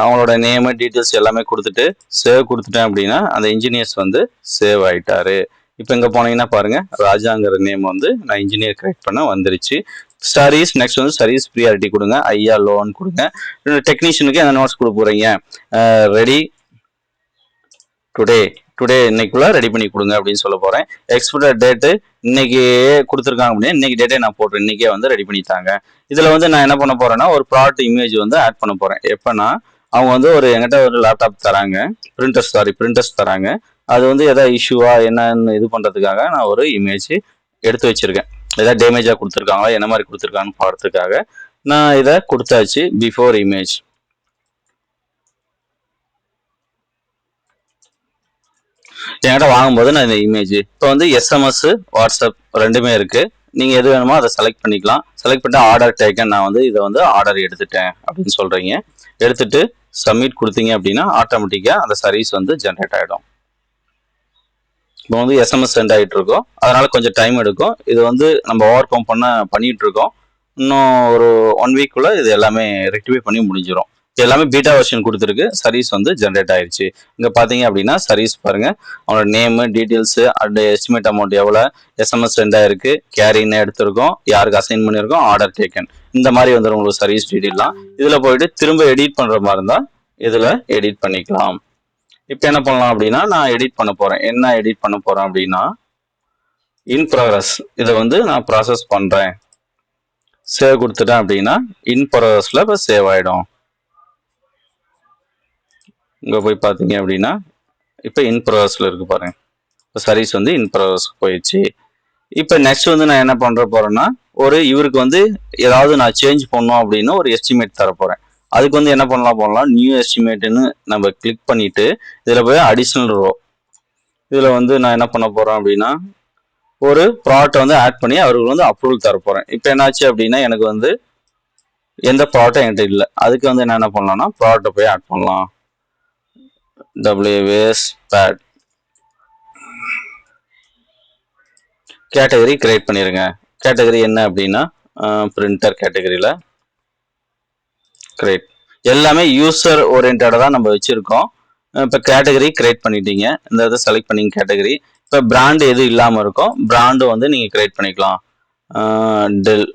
அவங்களோட நேமு டீட்டெயில்ஸ் எல்லாமே கொடுத்துட்டு சேவ் கொடுத்துட்டேன் அப்படின்னா அந்த இன்ஜினியர்ஸ் வந்து சேவ் ஆகிட்டாரு. இப்போ இங்கே போனீங்கன்னா பாருங்கள் ராஜாங்கிற நேம் வந்து நான் இன்ஜினியர் கிரியேட் பண்ண வந்துருச்சு. சர்வீஸ் நெக்ஸ்ட் வந்து சர்வீஸ் ப்ரியாரிட்டி கொடுங்க, ஐயா லோன் கொடுங்க. டெக்னீஷியனுக்கு என்ன நோட்ஸ் கொடுக்க போறீங்க, ரெடி டுடே டுடே இன்னைக்குள்ள ரெடி பண்ணி கொடுங்க அப்படின்னு சொல்ல போறேன். எக்ஸ்பெக்டட் டேட்டு இன்னைக்கு கொடுத்துருக்காங்க அப்படின்னா இன்னைக்கு டேட்டே நான் போடுறேன், இன்னைக்கே வந்து ரெடி பண்ணிட்டாங்க. இதுல வந்து நான் என்ன பண்ண போறேன்னா ஒரு ப்ராடக்ட் இமேஜ் வந்து ஆட் பண்ண போறேன். எப்பன்னா அவங்க வந்து ஒரு என்கிட்ட ஒரு லேப்டாப் தராங்க, பிரிண்டர்ஸ் தராங்க. அது வந்து எதாவது இஷ்யூவா என்னன்னு இது பண்றதுக்காக நான் ஒரு இமேஜ் எடுத்து வச்சிருக்கேன். ஏதாவது டேமேஜா கொடுத்துருக்காங்களா, என்ன மாதிரி கொடுத்துருக்காங்கன்னு பார்க்கறதுக்காக நான் இதை கொடுத்தாச்சு. பிஃபோர் இமேஜ் என்கிட்ட வாங்கும்போது நான் இந்த இமேஜ் இப்போ வந்து எஸ்எம்எஸ் வாட்ஸ்அப் ரெண்டுமே இருக்கு. நீங்க எது வேணுமோ அதை செலக்ட் பண்ணிக்கலாம். செலக்ட் பண்ணிட்டு ஆர்டர் டேக்கன், நான் வந்து இதை வந்து ஆர்டர் எடுத்துட்டேன் அப்படின்னு சொல்றீங்க. எடுத்துட்டு சப்மிட் கொடுத்தீங்க அப்படின்னா ஆட்டோமேட்டிக்கா அந்த சர்வீஸ் வந்து ஜென்ரேட் ஆகிடும். இப்போ வந்து எஸ்எம்எஸ் சென்ட் ஆகிட்டு இருக்கோம், அதனால கொஞ்சம் டைம் எடுக்கும். இது வந்து நம்ம ஓவர் கம் பண்ணிட்டு இருக்கோம். இன்னும் ஒரு 1 வீக்குள்ள இது எல்லாமே ரெக்டிஃபை பண்ணி முடிஞ்சிடும். எல்லாமே பீட்டா வெர்ஷன் கொடுத்துருக்கு, சர்வீஸ் வந்து ஜென்ரேட் ஆயிடுச்சு. இங்க பாத்தீங்க அப்படின்னா சர்வீஸ் பாருங்க, அவங்களோட name details and estimate amount எவ்வளோ, எஸ்எம்எஸ் சென்ட் ஆயிருக்கு, கேரின்னு எடுத்திருக்கோம், யாருக்கு அசைன் பண்ணியிருக்கோம், ஆர்டர் டேக்கன், இந்த மாதிரி வந்துடும் உங்களுக்கு சர்வீஸ் டீடைல்லாம். இதுல போயிட்டு திரும்ப எடிட் பண்ற மாதிரி இருந்தா இதுல எடிட் பண்ணிக்கலாம். இப்போ என்ன பண்ணலாம் அப்படின்னா நான் எடிட் பண்ண போறேன். என்ன எடிட் பண்ண போறேன் அப்படின்னா இன் ப்ராக்ரஸ், இதை வந்து நான் ப்ராசஸ் பண்றேன். சேவ் கொடுத்துட்டேன் அப்படின்னா இன் ப்ராக்ரஸ்ல இப்போ சேவ் ஆயிடும். இங்கே போய் பார்த்தீங்க அப்படின்னா இப்போ இன் ப்ராசஸில் இருக்கு பாருங்க. இப்போ சர்வீஸ் வந்து இன் ப்ராசஸ் போயிடுச்சு. இப்போ நெக்ஸ்ட் வந்து நான் என்ன பண்ணுற போறேன்னா ஒரு இவருக்கு வந்து ஏதாவது நான் சேஞ்ச் பண்ணோம் அப்படின்னு ஒரு எஸ்டிமேட் தர போறேன். அதுக்கு வந்து என்ன பண்ணலாம், நியூ எஸ்டிமேட்னு நம்ம கிளிக் பண்ணிட்டு இதில் போய் அடிஷ்னல் ரோ, இதில் வந்து நான் என்ன பண்ண போறேன் அப்படின்னா ஒரு ப்ராடக்ட் வந்து ஆட் பண்ணி அவருக்கு வந்து அப்ரூவல் தர போறேன். இப்போ என்னாச்சு அப்படின்னா எனக்கு வந்து எந்த ப்ராடக்டும் என்கிட்ட இல்லை. அதுக்கு வந்து என்ன பண்ணலாம்னா ப்ராடக்ட்டை போய் ஆட் பண்ணலாம். WS பேட் கேட்டகரி கிரியேட் பண்ணிருங்க. கேட்டகரி என்ன அப்படின்னா பிரிண்டர் கேட்டகரியில கிரியேட். எல்லாமே யூசர் ஓரியன்டா தான் நம்ம வச்சிருக்கோம். இப்போ கேட்டகரி கிரியேட் பண்ணிட்டீங்க, இந்த இதை செலக்ட் பண்ணிங்க கேட்டகரி. இப்போ பிராண்ட் எது இல்லாமல் இருக்கும், பிராண்டு வந்து நீங்கள் கிரியேட் பண்ணிக்கலாம். டெல்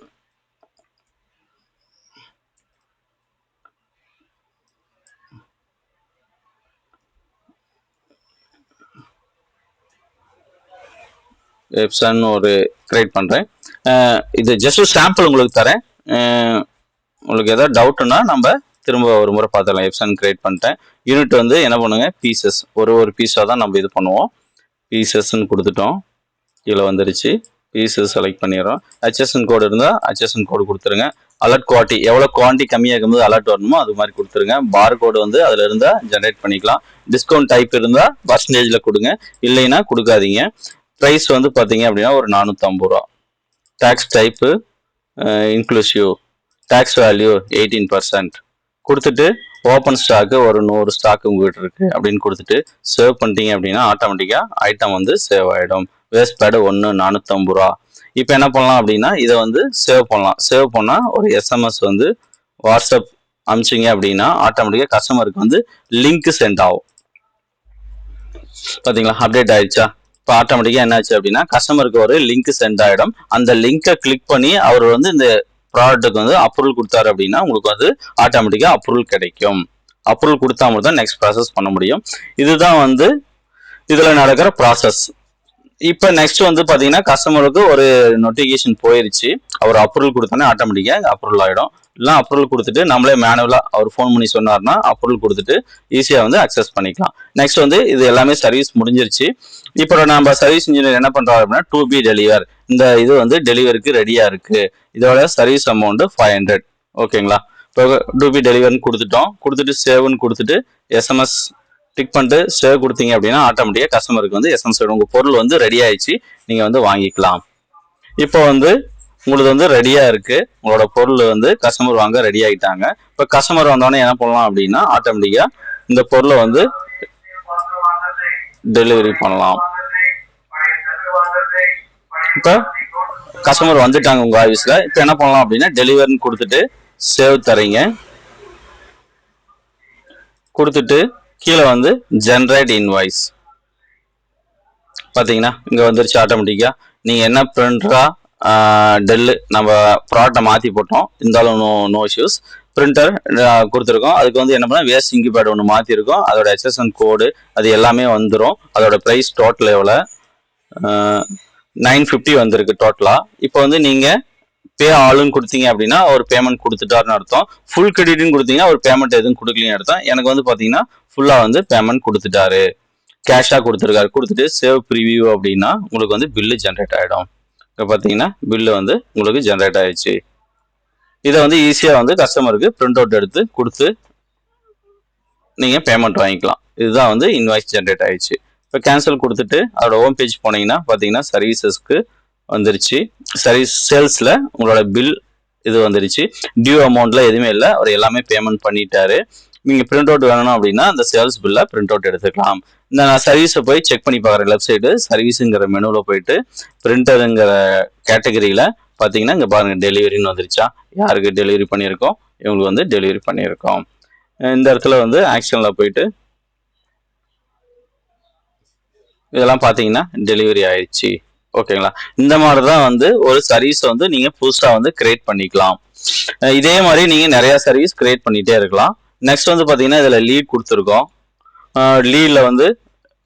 எப்சன் ஒரு கிரியேட் பண்ணுறேன். இது ஜஸ்ட் சாம்பிள் உங்களுக்கு தரேன். உங்களுக்கு ஏதாவது டவுட்னா நம்ம திரும்ப ஒரு முறை பார்த்துக்கலாம். எப்சன் கிரியேட் பண்ணிட்டேன். யூனிட் வந்து என்ன பண்ணுங்க, பீசஸ் ஒரு பீஸாக தான் நம்ம இது பண்ணுவோம். பீசஸ்ன்னு கொடுத்துட்டோம், கீழே வந்துருச்சு. பீசஸ் செலக்ட் பண்ணிடுறோம். HSN கோடு இருந்தால் HSN கோடு கொடுத்துருங்க. அலர்ட் குவாலிட்டி எவ்வளோ குவான்டிட்டி கம்மியாகும் போது அலர்ட் வரணுமோ அது மாதிரி கொடுத்துருங்க. பார் கோடு வந்து அதில் இருந்தால் ஜென்ரேட் பண்ணிக்கலாம். டிஸ்கவுண்ட் டைப் இருந்தால் பர்சன்டேஜில் கொடுங்க, இல்லைன்னா கொடுக்காதீங்க. ப்ரைஸ் வந்து பார்த்தீங்க அப்படின்னா ஒரு 450 ரூபா. Tax type inclusive, tax value 18% கொடுத்துட்டு ஓப்பன் ஸ்டாக்கு ஒரு 100 ஸ்டாக் உங்ககிட்ட இருக்கு அப்படின்னு கொடுத்துட்டு சேவ் பண்ணிட்டீங்க அப்படின்னா ஆட்டோமேட்டிக்கா ஐட்டம் வந்து சேவ் ஆகிடும். வேஸ்ட் பேடு 1 450 ரூபா. இப்போ என்ன பண்ணலாம் அப்படின்னா இதை வந்து சேவ் பண்ணலாம். சேவ் பண்ணால் ஒரு எஸ்எம்எஸ் வந்து வாட்ஸ்அப் அனுப்பிச்சிங்க அப்படின்னா ஆட்டோமேட்டிக்காக கஸ்டமருக்கு வந்து லிங்க் சென்ட் ஆகும். பார்த்தீங்களா, அப்டேட் ஆயிடுச்சா? இப்போ ஆட்டோமேட்டிக்காக என்னாச்சு அப்படின்னா கஸ்டமருக்கு ஒரு லிங்க் சென்ட் ஆகிடும். அந்த லிங்கை கிளிக் பண்ணி அவர் வந்து இந்த ப்ராடக்ட்டுக்கு வந்து அப்ரூவல் கொடுத்தாரு அப்படின்னா உங்களுக்கு வந்து ஆட்டோமேட்டிக்காக அப்ரூவல் கிடைக்கும். அப்ரூவல் கொடுத்தா மட்டும் தான் நெக்ஸ்ட் ப்ராசஸ் பண்ண முடியும். இதுதான் வந்து இதில் நடக்கிற ப்ராசஸ். இப்போ நெக்ஸ்ட் வந்து பார்த்தீங்கன்னா கஸ்டமருக்கு ஒரு நோட்டிஃபிகேஷன் போயிருச்சு. அவர் அப்ரூவல் கொடுத்தோன்னே ஆட்டோமேட்டிக்காக அப்ரூவல் ஆகிடும். இல்லை அப்ரூவல் கொடுத்துட்டு நம்மளே மேனுவலாக அவர் ஃபோன் பண்ணி சொன்னார்னா அப்ரூவல் கொடுத்துட்டு ஈஸியாக வந்து அக்சஸ் பண்ணிக்கலாம். நெக்ஸ்ட் வந்து இது எல்லாமே சர்வீஸ் முடிஞ்சிருச்சு. இப்போ நம்ம சர்வீஸ் இன்ஜினியர் என்ன பண்ணுறாரு அப்படின்னா டு பி டெலிவர், இந்த இது வந்து டெலிவரிக்கு ரெடியாக இருக்குது. இதோட சர்வீஸ் அமௌண்ட் 500. ஓகேங்களா? இப்போ டு பி டெலிவர்னு கொடுத்துட்டோம். கொடுத்துட்டு சேவ்னு கொடுத்துட்டு எஸ்எம்எஸ் டிக் பண்ணிட்டு சேவ் கொடுத்தீங்க அப்படின்னா ஆட்டோமேட்டிக்காக கஸ்டமருக்கு வந்து எஸ்எம்எஸ் உங்கள் பொருள் வந்து ரெடி ஆயிடுச்சு, நீங்கள் வந்து வாங்கிக்கலாம். இப்போ வந்து உங்களுக்கு வந்து ரெடியாக இருக்குது, உங்களோட பொருள் வந்து கஸ்டமர் வாங்க ரெடி ஆகிட்டாங்க. இப்போ கஸ்டமர் வந்தோடனே என்ன பண்ணலாம் அப்படின்னா ஆட்டோமேட்டிக்காக இந்த பொருளை வந்து டெலிவரி பண்ணலாம். இப்போ கஸ்டமர் வந்துட்டாங்க உங்கள் ஆஃபீஸில். இப்போ என்ன பண்ணலாம் அப்படின்னா டெலிவரின்னு கொடுத்துட்டு சேவ் தரீங்க. கொடுத்துட்டு கீழே வந்து ஜென்ரேட் இன்வாய்ஸ் பார்த்தீங்கன்னா இங்கே வந்துருச்சு ஆட்டோமேட்டிக்காக. நீங்கள் என்ன பிரிண்டரா டெல்லு நம்ம ப்ராடக்டை மாற்றி போட்டோம், இருந்தாலும் நோ இஷ்யூஸ். பிரிண்டர் கொடுத்துருக்கோம், அதுக்கு வந்து என்ன பண்ணால் வேஸ்ட் இங்கி பேட் ஒன்று மாற்றிருக்கோம், அதோட HSN கோடு அது எல்லாமே வந்துடும். அதோட ப்ரைஸ் டோட்டல் எவ்வளோ 950 வந்திருக்கு டோட்டலாக. இப்போ வந்து நீங்கள் பே ஆளுன்னு கொடுத்தீங்க அப்படின்னா ஒரு பேமெண்ட் கொடுத்துட்டாருன்னு அர்த்தம். ஃபுல் கிரெடிட்னு கொடுத்தீங்கன்னா ஒரு பேமெண்ட் எதுவும் கொடுக்கலன்னு அர்த்தம். எனக்கு வந்து பார்த்தீங்கன்னா ஃபுல்லாக வந்து பேமெண்ட் கொடுத்துட்டாரு, கேஷாக கொடுத்துருக்காரு. கொடுத்துட்டு சேவ் ப்ரிவியூ அப்படின்னா உங்களுக்கு வந்து பில்லு ஜென்ரேட் ஆகிடும். இப்போ பார்த்தீங்கன்னா பில்லு வந்து உங்களுக்கு ஜென்ரேட் ஆயிடுச்சு. இதை வந்து ஈஸியாக வந்து கஸ்டமருக்கு பிரிண்ட் அவுட் எடுத்து கொடுத்து நீங்கள் பேமெண்ட் வாங்கிக்கலாம். இதுதான் வந்து இன்வாய்ஸ் ஜென்ரேட் ஆயிடுச்சு. இப்போ கேன்சல் கொடுத்துட்டு அதோட ஹோம் பேஜ் போனீங்கன்னா பார்த்தீங்கன்னா சர்வீசஸ்க்கு வந்துருச்சு. சர்வீஸ் சேல்ஸில் உங்களோட பில் இது வந்துருச்சு. டியூ அமௌண்ட்ல எதுவுமே இல்லை, அவர் எல்லாமே பேமெண்ட் பண்ணிட்டாரு. நீங்கள் பிரிண்ட் அவுட் வேணும் அப்படின்னா அந்த சேல்ஸ் பில்லை பிரிண்ட் அவுட் எடுத்துக்கலாம். இந்த நான் சர்வீஸை போய் செக் பண்ணி பார்க்குறேன். லெஃப்ட் சைடு சர்வீஸுங்கிற மெனுவில் போயிட்டு பிரிண்டருங்கிற கேட்டகரியில் பார்த்தீங்கன்னா இங்கே பாருங்கள் டெலிவரின்னு வந்துருச்சா, யாருக்கு டெலிவரி பண்ணியிருக்கோம், இவங்களுக்கு வந்து டெலிவரி பண்ணியிருக்கோம். இந்த இடத்துல வந்து ஆக்ஷனில் போயிட்டு இதெல்லாம் பார்த்தீங்கன்னா டெலிவரி ஆயிடுச்சு. ஓகேங்களா, இந்த மாதிரி தான் வந்து ஒரு சர்வீஸ் வந்து நீங்கள் புதுசாக வந்து கிரியேட் பண்ணிக்கலாம். இதே மாதிரி நீங்கள் நிறையா சர்வீஸ் கிரியேட் பண்ணிகிட்டே இருக்கலாம். நெக்ஸ்ட் வந்து பார்த்தீங்கன்னா இதில் லீட் கொடுத்துருக்கோம். லீடில் வந்து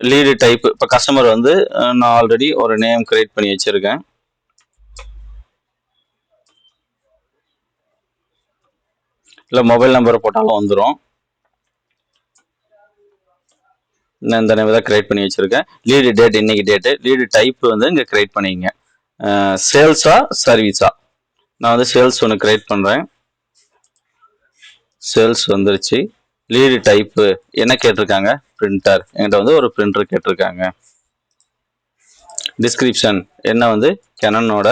லீடு டைப், இப்போ கஸ்டமர் வந்து நான் ஆல்ரெடி ஒரு நேம் கிரியேட் பண்ணி வச்சுருக்கேன். இல்லை மொபைல் நம்பரை போட்டாலும் வந்துடும். நான் இந்த நேம் தான் கிரியேட் பண்ணி வச்சுருக்கேன். லீடு டேட் இன்னைக்கு டேட்டு, லீடு டைப் வந்து இங்கே கிரியேட் பண்ணிங்க. சேல்ஸா சர்வீஸா, நான் வந்து சேல்ஸ் ஒன்று கிரியேட் பண்ணுறேன். சேல்ஸ் வந்துருச்சு. லீடு டைப்பு என்ன கேட்டிருக்காங்க, பிரிண்டர். என்கிட்ட வந்து ஒரு பிரிண்டர் கேட்டிருக்காங்க. டிஸ்கிரிப்ஷன் என்ன வந்து கெனனோட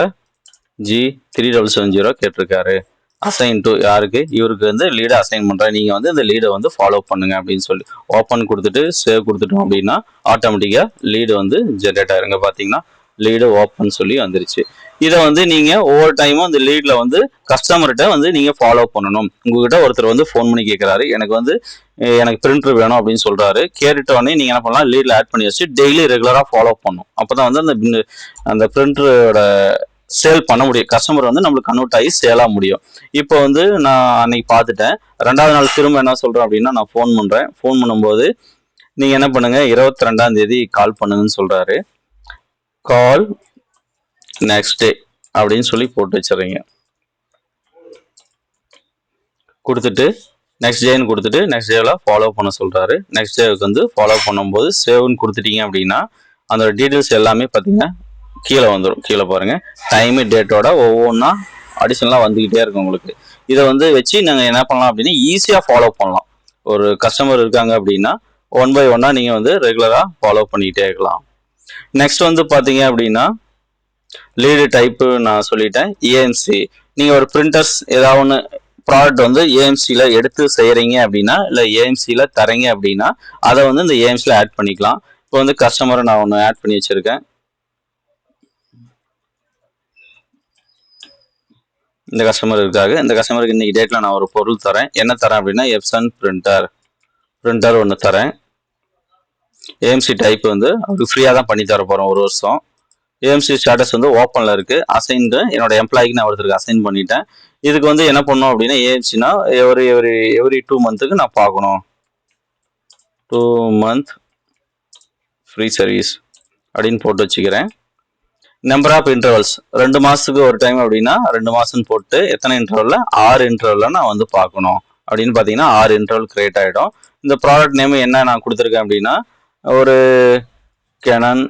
G3770 கேட்டிருக்காரு. அசைன் டு யாருக்கு, இவருக்கு வந்து லீடை அசைன் பண்ணுறேன், நீங்கள் வந்து இந்த லீடை வந்து ஃபாலோ பண்ணுங்க அப்படின்னு சொல்லி ஓப்பன் கொடுத்துட்டு சேவ் கொடுத்துட்டோம் அப்படின்னா ஆட்டோமேட்டிக்காக லீடு வந்து ஜென்ரேட் ஆயிருங்க. பார்த்தீங்கன்னா லீடு ஓப்பன் சொல்லி வந்துருச்சு. இதை வந்து நீங்கள் ஒவ்வொரு டைமும் இந்த லீடில் வந்து கஸ்டமர்கிட்ட வந்து நீங்கள் ஃபாலோ பண்ணணும். உங்ககிட்ட ஒருத்தர் வந்து ஃபோன் பண்ணி கேட்குறாரு, எனக்கு பிரிண்டர் வேணும் அப்படின்னு சொல்கிறாரு. கேட்டுட்டோடனே நீங்கள் என்ன பண்ணலாம், லீடில் ஆட் பண்ணி வச்சு டெய்லி ரெகுலராக ஃபாலோ பண்ணணும். அப்போ தான் வந்து அந்த பிரிண்டரோட சேல் பண்ண முடியும், கஸ்டமர் வந்து நம்மளுக்கு கன்வெர்ட் ஆகி சேலாக முடியும். இப்போ வந்து நான் அன்னைக்கு பார்த்துட்டேன். 2வது நாள் திரும்ப என்ன சொல்கிறேன் அப்படின்னா நான் ஃபோன் பண்ணுறேன். ஃபோன் பண்ணும்போது நீங்கள் என்ன பண்ணுங்க, 22ஆம் தேதி கால் பண்ணுங்கன்னு சொல்கிறாரு. கால் நெக்ஸ்ட் டே அப்படின்னு சொல்லி போட்டு வச்சுறீங்க. கொடுத்துட்டு நெக்ஸ்ட் டேன்னு கொடுத்துட்டு நெக்ஸ்ட் டேவில் ஃபாலோ பண்ண சொல்கிறாரு. நெக்ஸ்ட் டேவுக்கு வந்து ஃபாலோ பண்ணும்போது சேவ்னு கொடுத்துட்டீங்க அப்படின்னா அதோட டீட்டெயில்ஸ் எல்லாமே பார்த்தீங்கன்னா கீழே வந்துடும். கீழே பாருங்கள் டைமு டேட்டோட ஒவ்வொன்றா அடிஷனலாக வந்துக்கிட்டே இருக்கும் உங்களுக்கு. இதை வந்து வச்சு நாங்கள் என்ன பண்ணலாம் அப்படின்னா ஈஸியாக ஃபாலோ பண்ணலாம். ஒரு கஸ்டமர் இருக்காங்க அப்படின்னா 1 by 1 நீங்கள் வந்து ரெகுலராக ஃபாலோ பண்ணிக்கிட்டே இருக்கலாம். நெக்ஸ்ட் வந்து பார்த்தீங்க அப்படின்னா லீடு டைப்பு நான் சொல்லிட்டேன். ஏஎம்சி, நீங்கள் ஒரு பிரிண்டர்ஸ் ஏதாவது ஒன்று ப்ராடக்ட் வந்து ஏஎம்சியில் எடுத்து செய்கிறீங்க அப்படின்னா இல்லை ஏஎம்சியில் தரீங்க அப்படின்னா அதை வந்து இந்த ஏஎம்சியில் ஆட் பண்ணிக்கலாம். இப்போ வந்து கஸ்டமரை நான் ஒன்று ஆட் பண்ணி வச்சுருக்கேன். இந்த கஸ்டமர் இருக்காங்க. இந்த கஸ்டமருக்கு இன்னைக்கு டேட்டில் நான் ஒரு பொருள் தரேன். என்ன தரேன் அப்படின்னா எப்சன் பிரிண்டர் ஒன்று தரேன். ஏஎம்சி டைப் வந்து அவருக்கு ஃப்ரீயாக தான் பண்ணி தர போகிறோம் 1 வருஷம். ஏஎம்சி ஸ்டேட்டஸ் வந்து ஓப்பனில் இருக்குது. அசைன்டு என்னோட எம்ப்ளாய்க்கு நான் ஒருத்தருக்கு அசைன் பண்ணிட்டேன். இதுக்கு வந்து என்ன பண்ணோம் அப்படின்னா ஏஎம்சினா எவ்ரி 2 மந்த்துக்கு நான் பார்க்கணும். 2 month ஃப்ரீ சர்வீஸ் அப்படின்னு போட்டு வச்சுக்கிறேன். நம்பர் ஆஃப் இன்டர்வல்ஸ் 2 மாதத்துக்கு ஒரு டைம் அப்படின்னா 2 மாதம்னு போட்டு எத்தனை இன்டர்வலில் 6 இன்டர்வலில் நான் வந்து பார்க்கணும் அப்படின்னு பார்த்தீங்கன்னா 6 இன்டர்வல் கிரியேட் ஆகிடும். இந்த ப்ராடக்ட் நேம் என்ன நான் கொடுத்துருக்கேன் அப்படின்னா ஒரு கேனன்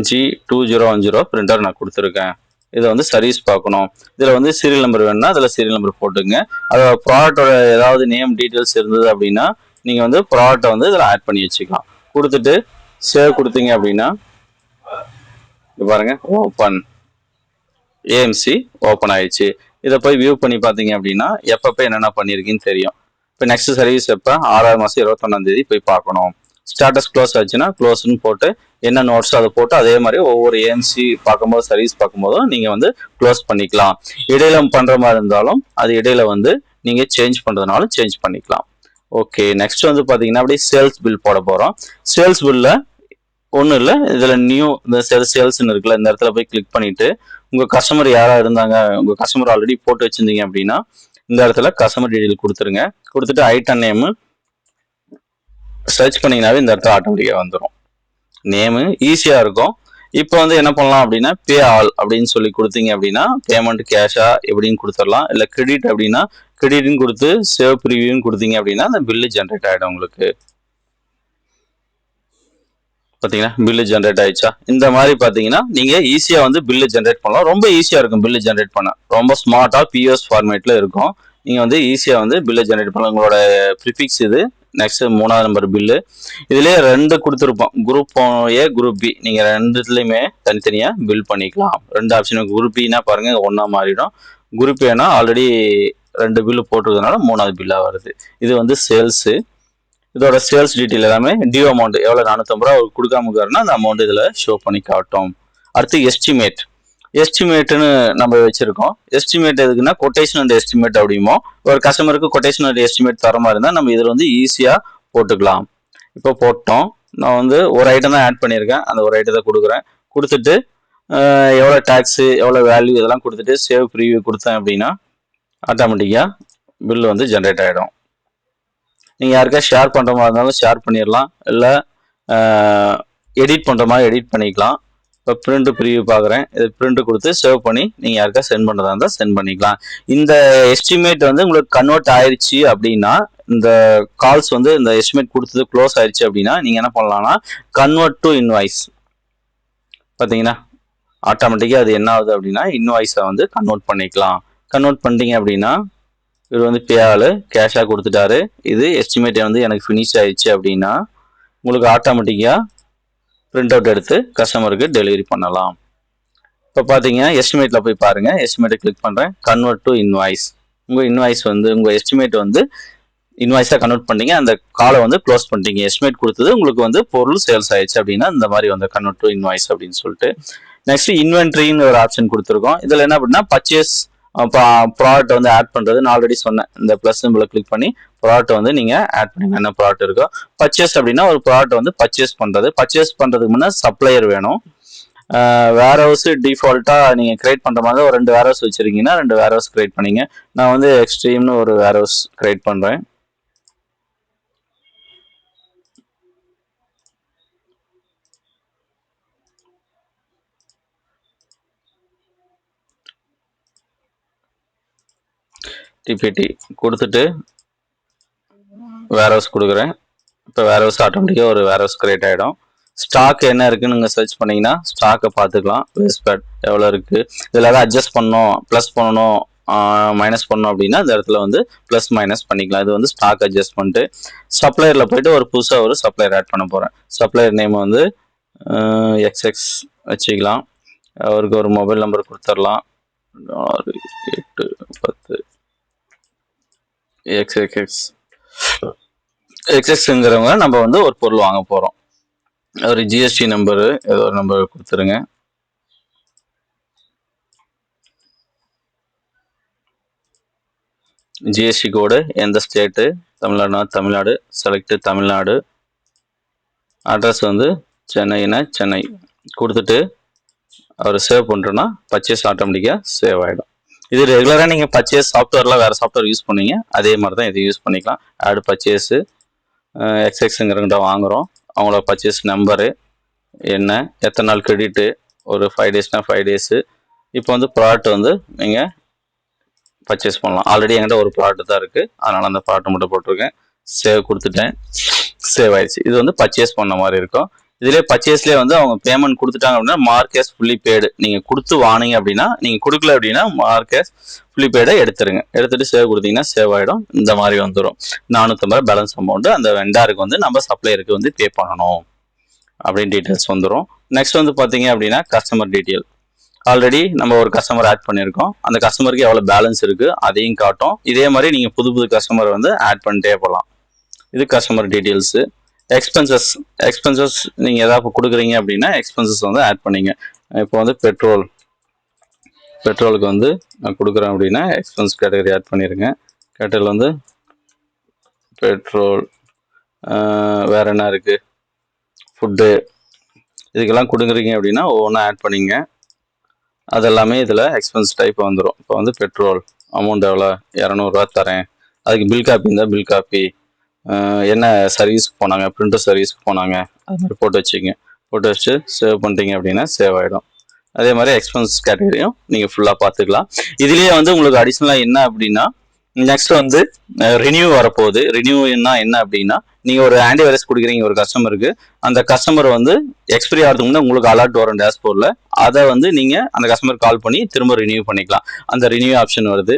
G2010 பிரிண்டர் நான் கொடுத்துருக்கேன். இதை வந்து சர்வீஸ் பார்க்கணும். இதில் வந்து சீரியல் நம்பர் வேணும்னா அதில் சீரியல் நம்பர் போட்டுங்க. அதோட ப்ராடக்டோட ஏதாவது நேம் டீட்டெயில்ஸ் இருந்தது அப்படின்னா நீங்கள் வந்து ப்ராடக்டை வந்து இதில் ஆட் பண்ணி வச்சுக்கலாம். கொடுத்துட்டு சேவ் கொடுத்தீங்க அப்படின்னா பாருங்க ஓப்பன் ஏஎம்சி ஓப்பன் ஆயிடுச்சு. இதை போய் வியூ பண்ணி பார்த்தீங்க அப்படின்னா எப்பப்போ என்னென்ன பண்ணியிருக்கீன்னு தெரியும். இப்போ நெக்ஸ்ட் சர்வீஸ் எப்போ 6ஆவது மாதம் 21ஆம் தேதி போய் பார்க்கணும். ஸ்டேட்டஸ் க்ளோஸ் ஆச்சுன்னா க்ளோஸ்ன்னு போட்டு என்ன நோட்ஸோ அதை போட்டு அதே மாதிரி ஒவ்வொரு ஏஎம்சி பார்க்கும்போது சர்வீஸ் பார்க்கும்போதும் நீங்கள் வந்து க்ளோஸ் பண்ணிக்கலாம். இடையில பண்ணுற மாதிரி இருந்தாலும் அது இடையில வந்து நீங்கள் சேஞ்ச் பண்ணுறதுனாலும் சேஞ்ச் பண்ணிக்கலாம். ஓகே, நெக்ஸ்ட் வந்து பார்த்தீங்கன்னா அப்படியே சேல்ஸ் பில் போட போகிறோம். சேல்ஸ் பில்ல ஒன்றும் இல்லை, இதில் நியூ இந்த சேல்ஸ்ன்னு இருக்குல்ல, இந்த இடத்துல போய் கிளிக் பண்ணிட்டு உங்கள் கஸ்டமர் யாராக இருந்தாங்க, உங்கள் கஸ்டமர் ஆல்ரெடி போட்டு வச்சுருந்தீங்க அப்படின்னா இந்த இடத்துல கஸ்டமர் டீட்டெயில் கொடுத்துருங்க. கொடுத்துட்டு ஐட்டம் நேமு சர்ச் பண்ணிங்கனாவே இந்த இடத்துல ஆட்டோமேட்டிக்காக வந்துடும். நேமு ஈஸியாக இருக்கும். இப்போ வந்து என்ன பண்ணலாம் அப்படின்னா பே ஆல் அப்படின்னு சொல்லி கொடுத்தீங்க அப்படின்னா பேமெண்ட் கேஷா எப்படின்னு கொடுத்துடலாம். இல்லை கிரெடிட் அப்படின்னா கிரெடிட்னு கொடுத்து சேவ் ப்ரிவியூன்னு கொடுத்தீங்க அப்படின்னா அந்த பில்லு ஜென்ரேட் ஆகிடும் உங்களுக்கு. பார்த்தீங்கன்னா பில்லு ஜென்ரேட் ஆயிடுச்சா? இந்த மாதிரி பார்த்தீங்கன்னா நீங்கள் ஈஸியாக வந்து பில்லு ஜென்ரேட் பண்ணலாம். ரொம்ப ஈஸியாக இருக்கும் பில்லு ஜென்ரேட் பண்ண. ரொம்ப ஸ்மார்ட்டாக பிஎஸ் ஃபார்மேட்டில் இருக்கும். நீங்கள் வந்து ஈஸியாக வந்து பில்லு ஜென்ரேட் பண்ணலாம். உங்களோட ப்ரிஃபிக்ஸ் இது. நெக்ஸ்ட் 3வது நம்பர் பில்லு. இதுலேயே 2 கொடுத்துருப்போம், குரூப் ஏ குரூப் பி. நீங்கள் ரெண்டுத்துலேயுமே தனித்தனியாக பில் பண்ணிக்கலாம். 2 ஆப்ஷன். குரூப் பின்னா பாருங்கள் ஒன்றா மாறிடும். குரூப் ஏன்னா ஆல்ரெடி 2 பில்லு போட்டிருக்கனால 3வது பில்லாக வருது. இது வந்து சேல்ஸு. இதோட சேல்ஸ் டீட்டெயில் எல்லாமே டியூ அமௌண்ட் எவ்வளோ 450 ரூபா கொடுக்காம இருக்காருன்னா அந்த அமௌண்ட் இதில் ஷோ பண்ணி காட்டும். அடுத்து எஸ்டிமேட். எஸ்டிமேட்டுன்னு நம்ம வச்சிருக்கோம். எஸ்டிமேட் எதுக்குன்னா கொட்டேஷன் அண்ட் எஸ்டிமேட் அப்படிமோ. ஒரு கஸ்டமருக்கு கொட்டேஷன் அண்ட் எஸ்டிமேட் தர மாதிரி இருந்தால் நம்ம இதில் வந்து ஈஸியாக போட்டுக்கலாம். இப்போ போட்டோம். நான் வந்து ஒரு ஐட்டம் தான் ஆட் பண்ணியிருக்கேன். அந்த ஒரு ஐட்டத்தை கொடுக்குறேன். கொடுத்துட்டு எவ்வளோ டேக்ஸு எவ்வளோ வேல்யூ இதெல்லாம் கொடுத்துட்டு சேவ் ப்ரீவியூ கொடுத்தேன் அப்படின்னா ஆட்டோமேட்டிக்காக பில் வந்து ஜென்ரேட் ஆகிடும். நீங்கள் யாருக்கா ஷேர் பண்ணுற மாதிரி இருந்தாலும் ஷேர் பண்ணிடலாம். இல்லை எடிட் பண்ணுற மாதிரி எடிட் பண்ணிக்கலாம். இப்போ பிரிண்ட் ப்ரிவியூ பார்க்குறேன். இது பிரிண்ட் கொடுத்து சேவ் பண்ணி நீங்கள் யாருக்கா சென்ட் பண்ணுறதா இருந்தால் சென்ட் பண்ணிக்கலாம். இந்த எஸ்டிமேட் வந்து உங்களுக்கு கன்வெர்ட் ஆயிடுச்சு அப்படின்னா, இந்த கால்ஸ் வந்து இந்த எஸ்டிமேட் கொடுத்தது க்ளோஸ் ஆயிடுச்சு அப்படின்னா நீங்கள் என்ன பண்ணலாம்னா கன்வெர்ட் டு இன்வாய்ஸ். பார்த்தீங்கன்னா ஆட்டோமேட்டிக்காக அது என்ன ஆகுது அப்படின்னா இன்வாய்ஸை வந்து கன்வெர்ட் பண்ணிக்கலாம். கன்வெர்ட் பண்ணிட்டீங்க அப்படின்னா இவர் வந்து பேஆல் கேஷாக கொடுத்துட்டாரு. இது எஸ்டிமேட் வந்து எனக்கு ஃபினிஷ் ஆயிடுச்சு அப்படின்னா உங்களுக்கு ஆட்டோமேட்டிக்காக பிரிண்ட் அவுட் எடுத்து கஸ்டமருக்கு டெலிவரி பண்ணலாம். இப்போ பார்த்தீங்கன்னா எஸ்டிமேட்டில் போய் பாருங்கள். எஸ்டிமேட்டை கிளிக் பண்ணுறேன். Convert to invoice. உங்கள் இன்வாய்ஸ் வந்து உங்கள் எஸ்டிமேட் வந்து இன்வாய்ஸாக கன்வெர்ட் பண்ணிட்டீங்க. அந்த காலை வந்து க்ளோஸ் பண்ணிட்டீங்க. எஸ்டிமேட் கொடுத்தது உங்களுக்கு வந்து பொருள் சேல்ஸ் ஆயிடுச்சு அப்படின்னா இந்த மாதிரி வந்து கன்வெர்ட் டு இன்வாய்ஸ் அப்படின்னு சொல்லிட்டு. நெக்ஸ்ட் இன்வென்ட்ரின்னு ஒரு ஆப்ஷன் கொடுத்துருக்கோம். இதில் என்ன அப்படின்னா பர்ச்சேஸ் ப்ராடக்ட் வந்து ஆட் பண்ணுறது நான் ஆல்ரெடி சொன்னேன். இந்த ப்ளஸ் சிம்பிளை கிளிக் பண்ணி ப்ராடக்ட் வந்து நீங்கள் ஆட் பண்ணுங்க. என்ன ப்ராடக்ட் இருக்கோ. பர்ச்சேஸ் அப்படின்னா ஒரு ப்ராடக்ட் வந்து பர்ச்சேஸ் பண்ணுறது. பர்ச்சேஸ் பண்ணுறதுக்கு முன்னே சப்ளையர் வேணும். வேர் ஹவுஸ் டிஃபால்ட்டாக நீங்கள் கிரியேட் பண்ணுற மாதிரி ஒரு 2 வேர் ஹவுஸ் வச்சுருக்கீங்கன்னா 2 வேர் ஹவுஸ் கிரியேட் பண்ணிங்க. நான் வந்து எக்ஸ்ட்ரீம்னு ஒரு வேர் ஹவுஸ் கிரியேட் பண்ணுறேன். டிபிடி கொடுத்துட்டு வேர் ஹவுஸ் கொடுக்குறேன். இப்போ வேர் ஹவுஸ் ஆட்டோமேட்டிக்காக ஒரு வேர் ஹவுஸ் கிரியேட் ஆகிடும். ஸ்டாக் என்ன இருக்குன்னு நீங்கள் சர்ச் பண்ணிங்கன்னா ஸ்டாக்கை பார்த்துக்கலாம். வேஸ்ட் பேட் எவ்வளோ இருக்குது. இதில் ஏதாவது அட்ஜஸ்ட் பண்ணணும், ப்ளஸ் பண்ணணும், மைனஸ் பண்ணணும் அப்படின்னா இந்த இடத்துல வந்து ப்ளஸ் மைனஸ் பண்ணிக்கலாம். இது வந்து ஸ்டாக் அட்ஜஸ்ட்மெண்ட்டு. சப்ளையரில் போய்ட்டு ஒரு புதுசாக ஒரு சப்ளையர் ஆட் பண்ண போகிறேன். சப்ளையர் நேம் வந்து XX வச்சுக்கலாம். அவருக்கு ஒரு மொபைல் நம்பர் கொடுத்துடலாம். 6 8 10 XXXங்கிறவங்க நம்ம வந்து ஒரு பொருள் வாங்க போகிறோம். ஒரு ஜிஎஸ்டி நம்பரு ஏதோ ஒரு நம்பர் கொடுத்துருங்க. ஜிஎஸ்டி கோடு எந்த ஸ்டேட்டு, தமிழ்நாடுனா தமிழ்நாடு, செலக்ட் தமிழ்நாடு. அட்ரஸ் வந்து சென்னைனா சென்னை கொடுத்துட்டு அவர் சேவ் பண்ணுறோன்னா பர்ச்சேஸ் ஆட்டோமேட்டிக்காக சேவ் ஆகிடும். இது ரெகுலராக நீங்கள் பர்ச்சேஸ் சாஃப்ட்வேர்லாம் வேறு சாஃப்ட்வேர் யூஸ் பண்ணுவீங்க, அதே மாதிரி தான் இதை யூஸ் பண்ணிக்கலாம். ஆட் பர்ச்சேஸு XXங்கிறவங்கிட்ட வாங்குகிறோம். அவங்களோட பர்ச்சேஸ் நம்பரு என்ன, எத்தனை நாள் கிரெடிட்டு, ஒரு 5 டேஸ்னால் 5 டேஸு. இப்போ வந்து ப்ராடக்ட் வந்து நீங்கள் பர்ச்சேஸ் பண்ணலாம். ஆல்ரெடி என்கிட்ட ஒரு ப்ராடக்ட் தான் இருக்குது, அதனால் அந்த ப்ராடக்ட் மட்டும் போட்டிருக்கேன். சேவ் கொடுத்துட்டேன். சேவ் ஆயிடுச்சு. இது வந்து பர்ச்சேஸ் பண்ண மாதிரி இருக்கும். இதுலேயே பர்ச்சேஸ்லேயே வந்து அவங்க பேமெண்ட் கொடுத்துட்டாங்க அப்படின்னா மார்க்கேஸ் ஃபுல்லி பேடு. நீங்கள் கொடுத்து வாங்கினீங்க அப்படின்னா, நீங்கள் கொடுக்கல அப்படின்னா மார்க்கேஸ் ஃபுல்லி பேடை எடுத்துருங்க. எடுத்துகிட்டு சேவ் கொடுத்தீங்கன்னா சேவ் ஆகிடும். இந்த மாதிரி வந்துடும். 450 பேலன்ஸ் அமௌண்ட்டு அந்த வெண்டாருக்கு வந்து நம்ம சப்ளையருக்கு வந்து பே பண்ணணும் அப்படின்னு டீட்டெயில்ஸ் வந்துடும். நெக்ஸ்ட் வந்து பார்த்தீங்க அப்படின்னா கஸ்டமர் டீட்டெயில். ஆல்ரெடி நம்ம ஒரு கஸ்டமர் ஆட் பண்ணியிருக்கோம். அந்த கஸ்டமருக்கு எவ்வளோ பேலன்ஸ் இருக்குது அதையும் காட்டும். இதே மாதிரி நீங்கள் புது கஸ்டமர் வந்து ஆட் பண்ணிட்டே போகலாம். இது கஸ்டமர் டீட்டெயில்ஸு. எக்ஸ்பென்சஸ் நீங்கள் எதாவது கொடுக்குறீங்க அப்படின்னா எக்ஸ்பென்சஸ் வந்து ஆட் பண்ணிங்க. இப்போ வந்து பெட்ரோலுக்கு வந்து நான் கொடுக்குறேன் அப்படின்னா எக்ஸ்பென்ஸ் கேட்டகரி ஆட் பண்ணிடுங்க. கேட்டகரியில் வந்து பெட்ரோல். வேறு என்ன இருக்குது, ஃபுட்டு, இதுக்கெல்லாம் கொடுக்குறீங்க அப்படின்னா ஒவ்வொன்றா ஆட் பண்ணிங்க. அதெல்லாமே இதில் எக்ஸ்பென்ஸ் டைப் வந்துடும். இப்போ வந்து பெட்ரோல் அமௌண்ட் எவ்வளோ, 200 தரேன். அதுக்கு பில் காப்பி இருந்தால் பில் காப்பி, என்ன சர்வீஸ்க்கு போனாங்க, பிரிண்டர் சர்வீஸ்க்கு போனாங்க, அது மாதிரி போட்டு வச்சுங்க. போட்டு வச்சு சேவ் பண்ணிட்டீங்க அப்படின்னா சேவ் ஆகிடும். அதே மாதிரி எக்ஸ்பென்ஸ் கேட்டகரியும் நீங்கள் ஃபுல்லாக பார்த்துக்கலாம். இதுலேயே வந்து உங்களுக்கு அடிஷ்னலாக என்ன அப்படின்னா, நெக்ஸ்ட் வந்து ரினியூ வரப்போகுது. ரினியூன்னா என்ன அப்படின்னா, நீங்கள் ஒரு ஆன்டிவைரஸ் கொடுக்குறீங்க ஒரு கஸ்டமருக்கு. அந்த கஸ்டமர் வந்து எக்ஸ்பைரி ஆகிறதுக்கு முன்னாடி உங்களுக்கு அலர்ட் வரும் டேஷ்போர்டில். அதை வந்து நீங்கள் அந்த கஸ்டமர் கால் பண்ணி திரும்ப ரினியூ பண்ணிக்கலாம். அந்த ரினியூ ஆப்ஷன் வருது.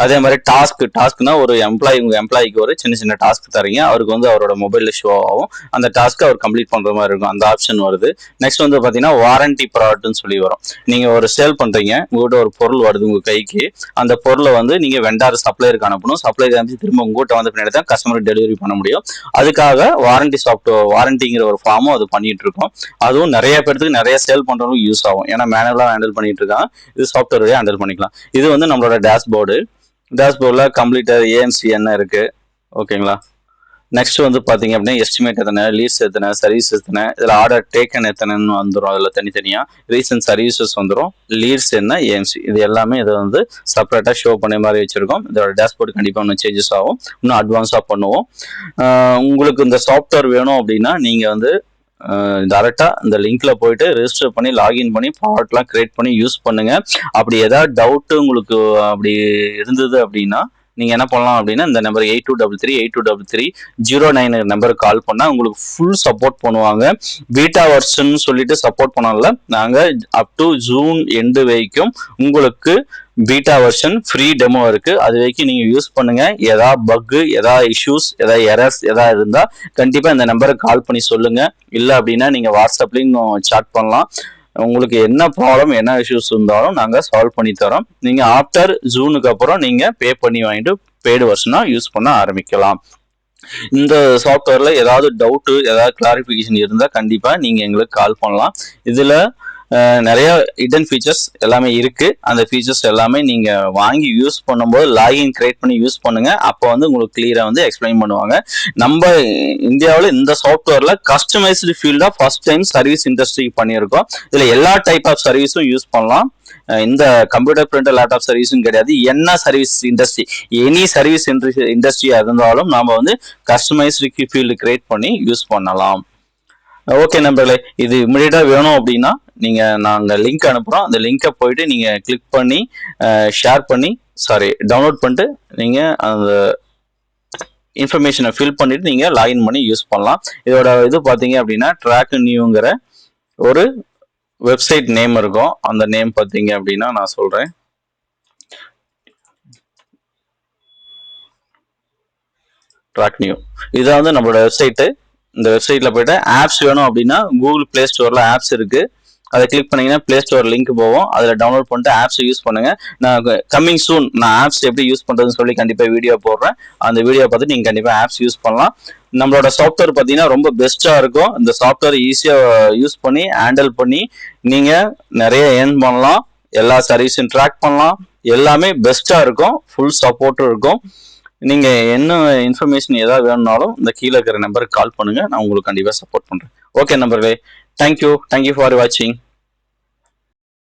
அதே மாதிரி டாஸ்க்னா ஒரு உங்கள் எம்ப்ளாய்க்கு ஒரு சின்ன சின்ன டாஸ்க் தரீங்க. அவருக்கு வந்து அவரோட மொபைலில் ஷோ ஆகும். அந்த டாஸ்க்கு அவர் கம்ப்ளீட் பண்ணுற மாதிரி இருக்கும். அந்த ஆப்ஷன் வருது. நெக்ஸ்ட் வந்து பார்த்தீங்கன்னா வாரண்டி ப்ராடக்ட்னு சொல்லி வரும். நீங்கள் ஒரு சேல் பண்ணுறீங்க, உங்கள்கிட்ட ஒரு பொருள் வருது உங்கள் கைக்கு. அந்த பொருளை வந்து நீங்கள் வெண்டார் சப்ளையருக்கு அனுப்பணும். சப்ளையர் அனுப்பி திரும்ப உங்கள்கிட்ட வந்து பின்னாடி தான் கஸ்டமருக்கு டெலிவரி பண்ண முடியும். அதுக்காக வாரண்டிங்கிற ஒரு ஃபார்மும் அது பண்ணிட்டு இருக்கோம். அதுவும் நிறைய பேருக்கு நிறைய சேல் பண்றவங்களுக்கு யூஸ் ஆகும். ஏன்னா மேனுவலாக ஹேண்டில் பண்ணிட்டு இருக்காங்க. இது சாஃப்ட்வேர் வழியாக ஹேண்டில் பண்ணிக்கலாம். இது வந்து நம்மளோட டேஷ்போர்டில் கம்ப்ளீட்டாக ஏஎன்சி என்ன இருக்கு, ஓகேங்களா. நெக்ஸ்ட் வந்து பார்த்தீங்க அப்படின்னா எஸ்டிமேட் எத்தனை, லீட்ஸ் எத்தனை, சர்வீஸ் எத்தனை, இதில் ஆர்டர் டேக்கன் எத்தனைன்னு வந்துடும். அதில் தனித்தனியாக ரீசன்ட் சர்வீசஸ் வந்துடும். லீட்ஸ் என்ன, ஏஎம்சி, இது எல்லாமே இதை வந்து செப்பரேட்டாக ஷோ பண்ண மாதிரி வச்சுருக்கோம். இதோட டேஷ்போர்டு கண்டிப்பாக இன்னும் சேஞ்சஸ் ஆகும். இன்னும் அட்வான்ஸாக பண்ணுவோம். உங்களுக்கு இந்த சாஃப்ட்வேர் வேணும் அப்படின்னா நீங்கள் வந்து டேரெக்டாக இந்த லிங்க்ல போயிட்டு ரெஜிஸ்டர் பண்ணி லாகின் பண்ணி ப்ராடக்ட்லாம் கிரியேட் பண்ணி யூஸ் பண்ணுங்க. அப்படி ஏதாவது டவுட்டு உங்களுக்கு அப்படி இருந்தது அப்படின்னா நீங்கள் என்ன பண்ணலாம் அப்படின்னா இந்த நம்பர் 8233 நம்பருக்கு கால் பண்ணால் உங்களுக்கு ஃபுல் சப்போர்ட் பண்ணுவாங்க. பீட்டா வெர்ஷன் சொல்லிட்டு சப்போர்ட் பண்ணல. நாங்கள் அப் டு ஜூன் எண்டு வரைக்கும் உங்களுக்கு பீட்டா வெர்ஷன் ஃப்ரீ டெமோ இருக்கு. அது வரைக்கும் நீங்க யூஸ் பண்ணுங்க. ஏதாவது பக்கு, ஏதாவது இஷ்யூஸ், ஏதாவது எரர்ஸ் ஏதாவது இருந்தா கண்டிப்பா இந்த நம்பருக்கு கால் பண்ணி சொல்லுங்க. இல்லை அப்படின்னா நீங்க வாட்ஸ்அப்லயும் சாட் பண்ணலாம். உங்களுக்கு என்ன ப்ராப்ளம், என்ன இஷ்யூஸ் இருந்தாலும் நாங்கள் சால்வ் பண்ணி தரோம். நீங்கள் ஆஃப்டர் ஜூனுக்கு அப்புறம் நீங்கள் பே பண்ணி வாங்கிட்டு பெய்டு வெர்ஷனாக யூஸ் பண்ண ஆரம்பிக்கலாம். இந்த சாஃப்ட்வேரில் ஏதாவது டவுட்டு, ஏதாவது கிளாரிஃபிகேஷன் இருந்தால் கண்டிப்பாக நீங்கள் எங்களுக்கு கால் பண்ணலாம். இதில் நிறைய ஹிடன் ஃபீச்சர்ஸ் எல்லாமே இருக்கு. அந்த ஃபீச்சர்ஸ் எல்லாமே நீங்க வாங்கி யூஸ் பண்ணும்போது லாகின் கிரியேட் பண்ணி யூஸ் பண்ணுங்க. அப்போ வந்து உங்களுக்கு கிளியரா வந்து எக்ஸ்பிளைன் பண்ணுவாங்க. நம்ம இந்தியாவில் இந்த சாஃப்ட்வேர்ல கஸ்டமைஸ்டு ஃபீல்டா ஃபர்ஸ்ட் டைம் சர்வீஸ் இண்டஸ்ட்ரிக்கு பண்ணியிருக்கோம். இதுல எல்லா டைப் ஆஃப் சர்வீஸும் யூஸ் பண்ணலாம். இந்த கம்ப்யூட்டர் பிரிண்டர் லேப்டாப் சர்வீஸும் கிடையாது. என்ன சர்வீஸ் இண்டஸ்ட்ரி, எனி சர்வீஸ் இண்டஸ்ட்ரியா இருந்தாலும் நாம வந்து கஸ்டமைஸ்டு ஃபீல்டு கிரியேட் பண்ணி யூஸ் பண்ணலாம். ஓகே நண்பர்களே, இது இமிடியேட்டா வேணும் அப்படின்னா நாங்கள் லிங்க் அனுப்புகிறோம். அந்த லிங்கை போயிட்டு நீங்கள் கிளிக் பண்ணி ஷேர் பண்ணி டவுன்லோட் பண்ணிட்டு நீங்கள் அந்த இன்ஃபர்மேஷனை ஃபில் பண்ணிட்டு நீங்கள் லாகின் பண்ணி யூஸ் பண்ணலாம். இதோட இது பார்த்தீங்க அப்படின்னா ட்ராக் நியூங்கிற ஒரு வெப்சைட் நேம் இருக்கும். அந்த நேம் பார்த்தீங்க அப்படின்னா நான் சொல்கிறேன். ட்ராக் நியூ, இதை வந்து நம்மளோட வெப்சைட்டு. இந்த வெப்சைட்ல போயிட்டு ஆப்ஸ் வேணும் அப்படின்னா கூகுள் பிளே ஸ்டோர்ல ஆப்ஸ் இருக்கு. அதை கிளிக் பண்ணீங்கன்னா பிளே ஸ்டோர் லிங்க் போவோம். அதில் டவுன்லோட் பண்ணிட்டு ஆப்ஸ் யூஸ் பண்ணுங்க. நான் கம்மிங் சூன் நான் ஆப்ஸ் எப்படி யூஸ் பண்றதுன்னு சொல்லி கண்டிப்பாக வீடியோ போடுறேன். அந்த வீடியோ பார்த்து நீங்கள் கண்டிப்பாக ஆப்ஸ் யூஸ் பண்ணலாம். நம்மளோட சாஃப்ட்வேர் பார்த்தீங்கன்னா ரொம்ப பெஸ்ட்டாக இருக்கும். இந்த சாஃப்ட்வேர் ஈஸியாக யூஸ் பண்ணி ஹேண்டில் பண்ணி நீங்கள் நிறைய ஏர்ன் பண்ணலாம். எல்லா சர்வீஸும் ட்ராக் பண்ணலாம். எல்லாமே பெஸ்ட்டாக இருக்கும். ஃபுல் சப்போர்ட்டும் இருக்கும். நீங்க என்ன இன்ஃபர்மேஷன் ஏதாவது வேணும்னாலும் இந்த கீழே இருக்கிற நம்பருக்கு கால் பண்ணுங்க. நான் உங்களுக்கு கண்டிப்பா சப்போர்ட் பண்றேன். ஓகே நம்பர்களே, தேங்க்யூ ஃபார் வாட்சிங்.